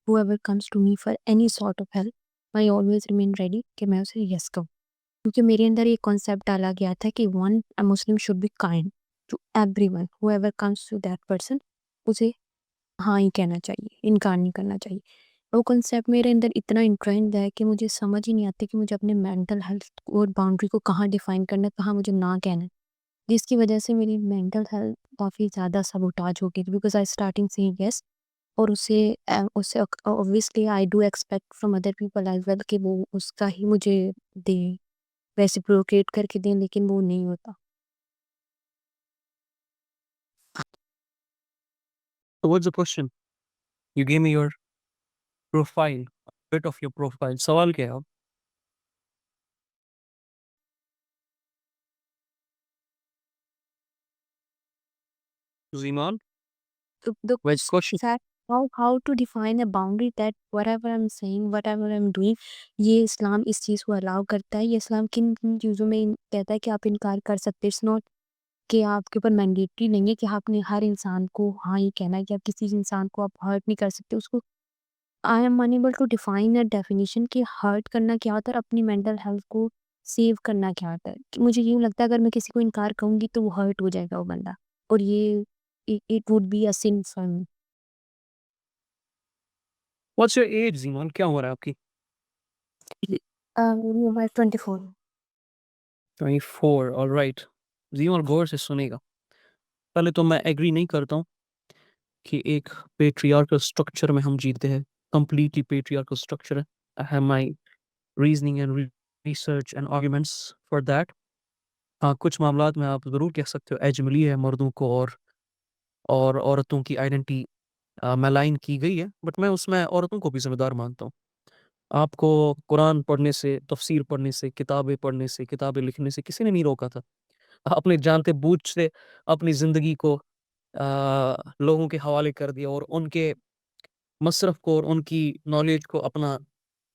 Speaker 3: whoever comes to me for any sort of help. I always remain ready کہ میں اسے yes کہوں, کیونکہ میرے اندر یہ کانسیپٹ ڈالا گیا تھا کہ one a Muslim should be kind to everyone whoever comes to that person. اسے ہاں ہی کہنا چاہیے, انکار نہیں کرنا چاہیے. وہ کنسیپٹ میرے اندر اتنا انٹرینڈ ہے کہ مجھے سمجھ ہی نہیں آتی کہ مجھے اپنے مینٹل ہیلتھ اور باؤنڈری کو کہاں ڈیفائن کرنا ہے, کہاں مجھے نہ کہنا ہے, جس کی وجہ سے میری مینٹل ہیلتھ کافی زیادہ سبوٹاج ہو گئی because I starting seeing yes. اور اسے obviously I do expect from other people as well کہ وہ اس کا ہی مجھے دیں, ریسیپروکیٹ کر کے دیں, لیکن وہ نہیں ہوتا.
Speaker 1: So what's the question? You gave me your profile, a bit of your profile. سوال کیا ہے؟ زیمان, what's the question?
Speaker 3: Sir, how to define a boundary that whatever I'm saying, whatever I'm doing, یہ اسلام اس چیز کو الاؤ کرتا ہے. یہ اسلام کن کن چیزوں میں کہتا ہے کہ آپ انکار کر سکتے. اٹس ناٹ کہ آپ کے اوپر مینڈیٹری نہیں ہے کہ آپ نے ہر انسان کو ہاں ہی کہنا ہے, کہ آپ کسی انسان کو آپ ہرٹ نہیں کر سکتے. اس کو I am enable to define a definition کہ ہرٹ کرنا کیا ہوتا ہے اور اپنی مینٹل ہیلتھ کو سیو کرنا کیا ہوتا ہے. کہ مجھے یوں لگتا ہے اگر میں کسی کو انکار کہوں گی تو وہ ہرٹ ہو جائے گا وہ بندہ, اور یہ it would be a sin for me.
Speaker 1: What's your age, زیمان؟ کیا ہو رہا ہے آپ کی؟
Speaker 3: میری عمر 24.
Speaker 1: 24. all right. زیمان غور سے سنے گا. پہلے تو میں ایگری نہیں کرتا ہوں کہ ایک پیٹریارکل سٹرکچر میں ہم جیتے ہیں. کمپلیٹلی پیٹریارکل سٹرکچر ہے. I have my reasoning and research and arguments for that. ہاں, کچھ معاملات میں آپ ضرور کہہ سکتے ہو ایج ملی ہے مردوں کو اور عورتوں کی آئیڈینٹی ملائن کی گئی ہے, بٹ میں اس میں عورتوں کو بھی ذمہ دار مانتا ہوں. آپ کو قرآن پڑھنے سے، تفسیر پڑھنے سے، کتابیں پڑھنے سے، کتابیں لکھنے سے کسی نے نہیں روکا تھا. اپنے جانتے بوجھ سے اپنی زندگی کو لوگوں کے حوالے کر دیا اور ان کے مصرف کو اور ان کی نالج کو اپنا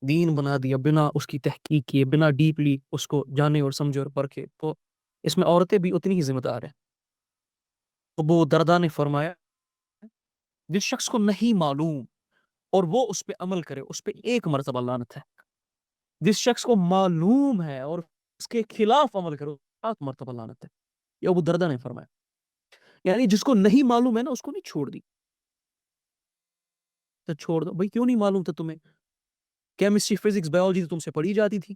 Speaker 1: دین بنا دیا بنا اس کی تحقیق کیے، بنا ڈیپلی اس کو جانے اور سمجھے اور پرکھے. تو اس میں عورتیں بھی اتنی ہی ذمہ دار ہیں. ابو درداء نے فرمایا جس شخص کو نہیں معلوم اور وہ اس پہ عمل کرے اس پہ ایک مرتبہ لعنت ہے. جس شخص کو معلوم ہے اور اس کے خلاف عمل کرے 7 مرتبہ لعنت ہے. یہ ابو درداء نے فرمایا. یعنی جس کو نہیں معلوم ہے نا اس کو نہیں چھوڑ دی تو چھوڑ دو. بھائی کیوں نہیں معلوم تھا تمہیں؟ کیمسٹری فزکس بایولوجی تو تم سے پڑھی جاتی تھی.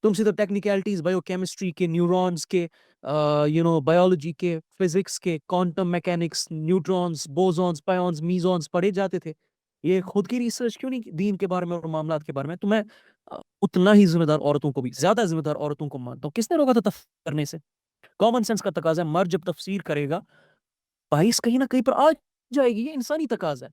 Speaker 1: تم سے تو ٹیکنیکلٹیز بایو کیمسٹری کے، نیورونز کے، بایولوجی کے، فزکس کے، کوانٹم میکینکس، نیوٹرونز، بوزونز، پایونز، میزونز پڑھے جاتے تھے. یہ خود کی ریسرچ کیوں نہیں دین کے بارے میں اور معاملات کے بارے میں؟ تو میں اتنا ہی ذمہ دار عورتوں کو بھی، زیادہ ذمہ دار عورتوں کو مانتا ہوں. کس نے روکا تھا تفسیر کرنے سے؟ کامن سینس کا تقاضا ہے. مرد جب تفسیر کرے گا بھائی اس کہیں نہ کہیں پر آ جائے گی. یہ انسانی تقاضا ہے.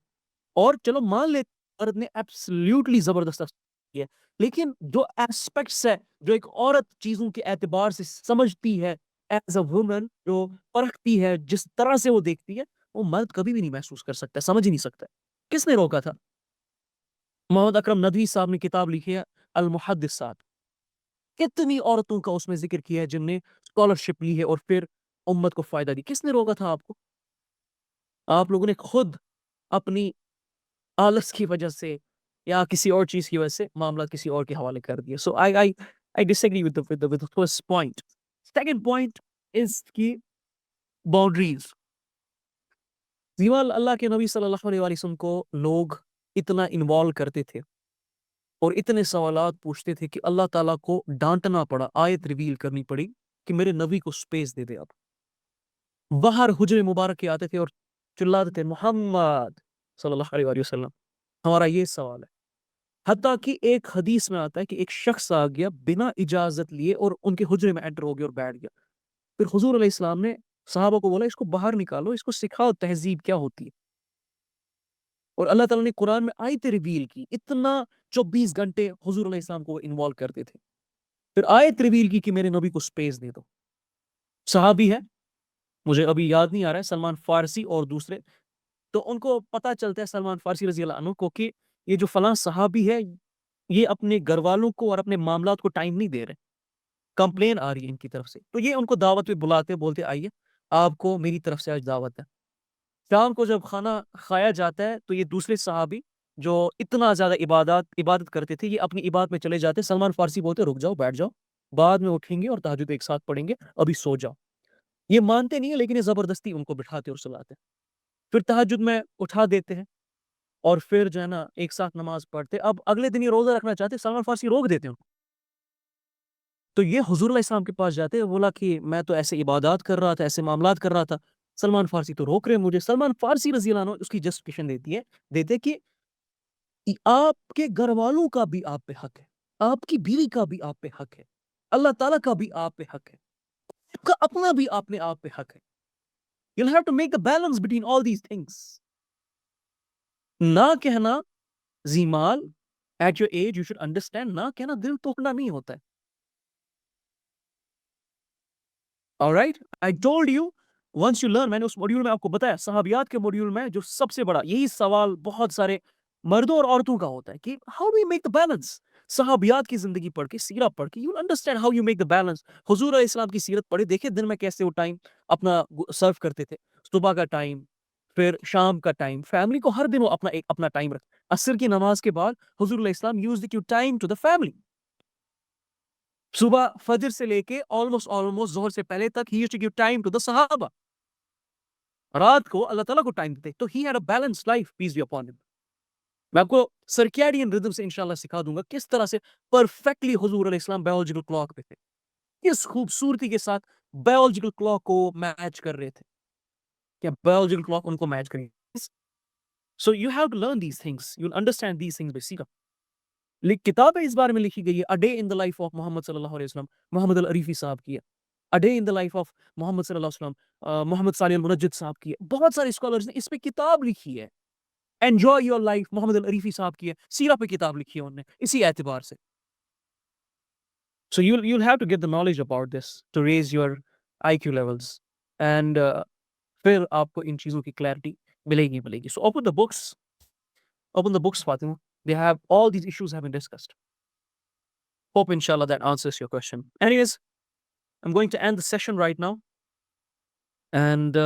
Speaker 1: اور چلو مان لے مرد نے ایبسلیوٹلی زبردست تفسیر کی ہے، لیکن جو ایسپیکٹس ہے جو ایک عورت چیزوں کے اعتبار سے سمجھتی ہے ایز اے وومن، جو پرکھتی ہے، جس طرح سے وہ دیکھتی ہے، وہ مرد کبھی بھی نہیں محسوس کر سکتا، سمجھ ہی نہیں سکتا. کس نے روکا تھا؟ محمد اکرم ندوی صاحب نے کتاب لکھی ہے المحدثات. کتنی عورتوں کا اس میں ذکر کیا ہے جن نے اسکالرشپ لی ہے اور پھر امت کو فائدہ دی. کس نے روکا تھا آپ کو؟ آپ لوگوں نے خود اپنی آلس کی وجہ سے یا کسی اور چیز کی وجہ سے معاملات کسی اور کے حوالے کر دیے. سو I disagree with the first point. Second point is کی باؤنڈریز. زیوال اللہ کے نبی صلی اللہ علیہ وسلم کو لوگ اتنا انوالو کرتے تھے اور اتنے سوالات پوچھتے تھے کہ اللہ تعالیٰ کو ڈانٹنا پڑا، آیت ریویل کرنی پڑی کہ میرے نبی کو سپیس دے دے. اب باہر حجر مبارک کے آتے تھے اور چلاتے تھے محمد صلی اللہ علیہ وسلم ہمارا یہ سوال ہے. حتیٰ کہ ایک حدیث میں آتا ہے کہ ایک شخص آ گیا بنا اجازت لیے اور ان کے حجرے میں انٹر ہو گیا اور بیٹھ گیا. پھر حضور علیہ السلام نے صحابہ کو بولا اس کو باہر نکالو، اس کو سکھاؤ تہذیب کیا ہوتی ہے. اور اللہ تعالیٰ نے قرآن میں آیتیں ریویل کی. اتنا 24 گھنٹے حضور علیہ السلام کو انوالو کرتے تھے. پھر آیت ریویل کی کہ میرے نبی کو سپیس دے دو. صحابی ہے، مجھے ابھی یاد نہیں آ رہا ہے، سلمان فارسی اور دوسرے، تو ان کو پتہ چلتا ہے سلمان فارسی رضی اللہ عنہ کو کہ یہ جو فلاں صحابی ہے یہ اپنے گھر والوں کو اور اپنے معاملات کو ٹائم نہیں دے رہے، کمپلین آ رہی ہے ان کی طرف سے. تو یہ ان کو دعوت پہ بلاتے بولتے آئیے آپ کو میری طرف سے آج دعوت ہے. شام کو جب کھانا کھایا جاتا ہے تو یہ دوسرے صحابی جو اتنا زیادہ عبادت کرتے تھے یہ اپنی عبادت میں چلے جاتے. سلمان فارسی بولتے رک جاؤ، بیٹھ جاؤ، بعد میں اٹھیں گے اور تہجد ایک ساتھ پڑھیں گے، ابھی سو جاؤ. یہ مانتے نہیں ہیں لیکن یہ زبردستی ان کو بٹھاتے اور سلاتے. پھر تہجد میں اٹھا دیتے ہیں اور پھر جو ہے نا ایک ساتھ نماز پڑھتے. اب اگلے دن یہ روزہ رکھنا چاہتے، سلمان فارسی روک دیتے ہیں. تو یہ حضور علیہ السلام کے پاس جاتے، بولا کہ میں تو ایسے عبادات کر رہا تھا، ایسے معاملات کر رہا تھا، سلمان فارسی تو روک رہے مجھے. سلمان فارسی رضی اللہ عنہ اس کی جسٹیفیکیشن دیتے کہ آپ کے گھر والوں کا بھی آپ پہ حق ہے، آپ کی بیوی کا بھی آپ پہ حق ہے، اللہ تعالیٰ کا بھی آپ پہ حق ہے، آپ کا اپنا بھی آپ پہ حق ہے. You'll have to make the balance between all these things. نہ کہنا زیمال at your age you should understand، نہ کہنا دل توڑنا نہیں ہوتا ہے. Alright, I told you once you learn، میں نے اس موڈیول میں آپ کو بتایا صحابیات کے موڈیول میں جو سب سے بڑا یہی سوال بہت سارے مردوں اور عورتوں کا ہوتا ہے کہ how do you make the balance. صحابیات کی زندگی پڑھ کے، سیرہ پڑھ کے you'll understand how you make the balance. حضور علیہ السلام کی سیرت پڑھے، دیکھیں دن میں کیسے وہ ٹائم اپنا سرو کرتے تھے. صبح کا ٹائم، پھر شام کا ٹائم، فیملی کو ہر دن وہ اپنا ٹائم رکھ. عصر کی نماز کے بعد حضور علیہ السلام used to give time to the family. صبح فجر سے لے کے almost ظہر سے پہلے تک he used to give time to the صحابہ. رات کو اللہ تعالیٰ کو ٹائم دیتے. تو he had a balanced life, peace be upon him. میں آپ کو سرکیڈین ردم سے انشاءاللہ سکھا دوں گا کس طرح سے پرفیکٹلی حضور علیہ السلام بایولوجیکل کلاک پہ تھے، کس خوبصورتی کے ساتھ بایولوجیکل کلاک کو میچ کر رہے تھے. کیا بایولوجیکل کلاک ان کو میچ کریں گے؟ So you have to learn these things, you'll understand these things by سیرہ. کتابیں اس بارے میں لکھی گئی ہے. A Day in the Life of محمد صلی اللہ علیہ وسلم، محمد العریفی صاحب کی ہے. A Day in the Life of محمد صلی اللہ علیہ وسلم، محمد صالح المنجد صاحب کی ہے. بہت سارے اسکالرز نے اس پہ کتاب لکھی ہے. انجوائے یور لائف محمد العریفی صاحب کی ہے, سیرہ پہ کتاب لکھی ہے انہوں نے اسی اعتبار سے. So you'll have to get the knowledge about this to raise your IQ levels and پھر آپ کو ان چیزوں کی کلیئرٹی ملے گی. So open the books Fatima, they have all these issues have been discussed. Hope inshallah that answers your question. Anyways, I'm going to end the session right now and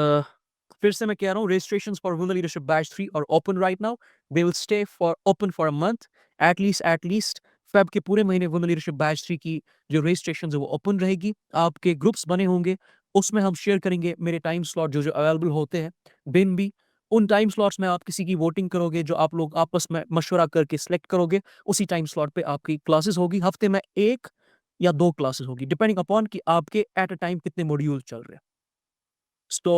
Speaker 1: پھر سے میں کہہ رہا ہوں registrations for Women Leadership Batch 3 are open right now. They will stay open for a month at least Feb کے پورے مہینے Women Leadership Batch 3 کی جو registrations ہے وہ open رہے گی. آپ کے گروپس بنے ہوں گے, اس میں ہم شیئر کریں گے میرے ٹائم سلاٹ جو اویلیبل ہوتے ہیں دن بھی. ان ٹائم سلاٹس میں آپ کسی کی ووٹنگ کرو گے, جو آپ لوگ آپس میں مشورہ کر کے سلیکٹ کرو گے, اسی ٹائم سلاٹ پہ آپ کی کلاسز ہوگی. ہفتے میں 1 یا 2 کلاسز ہوگی ڈپینڈنگ اپون کہ آپ کے ایٹ اے ٹائم کتنے موڈیول چل رہے ہیں. تو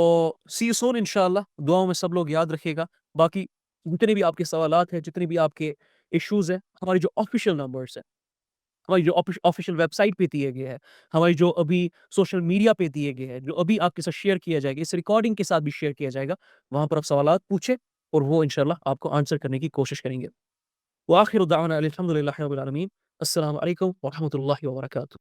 Speaker 1: سی یو سون انشاءاللہ. دعاؤں میں سب لوگ یاد رکھیے گا. باقی جتنے بھی آپ کے سوالات ہیں, جتنے بھی آپ کے ایشوز ہیں, ہماری جو آفیشیل نمبرس ہیں, ہماری جو آفیشیل ویب سائٹ پہ دیے گئے ہیں, ہماری جو ابھی سوشل میڈیا پہ دیے گئے ہیں, جو ابھی آپ کے ساتھ شیئر کیا جائے گا, اس ریکارڈنگ کے ساتھ بھی شیئر کیا جائے گا, وہاں پر آپ سوالات پوچھیں اور وہ انشاءاللہ آپ کو آنسر کرنے کی کوشش کریں گے. وآخر دعوانا الحمدللہ رب العالمین. السلام علیکم ورحمۃ اللہ وبرکاتہ.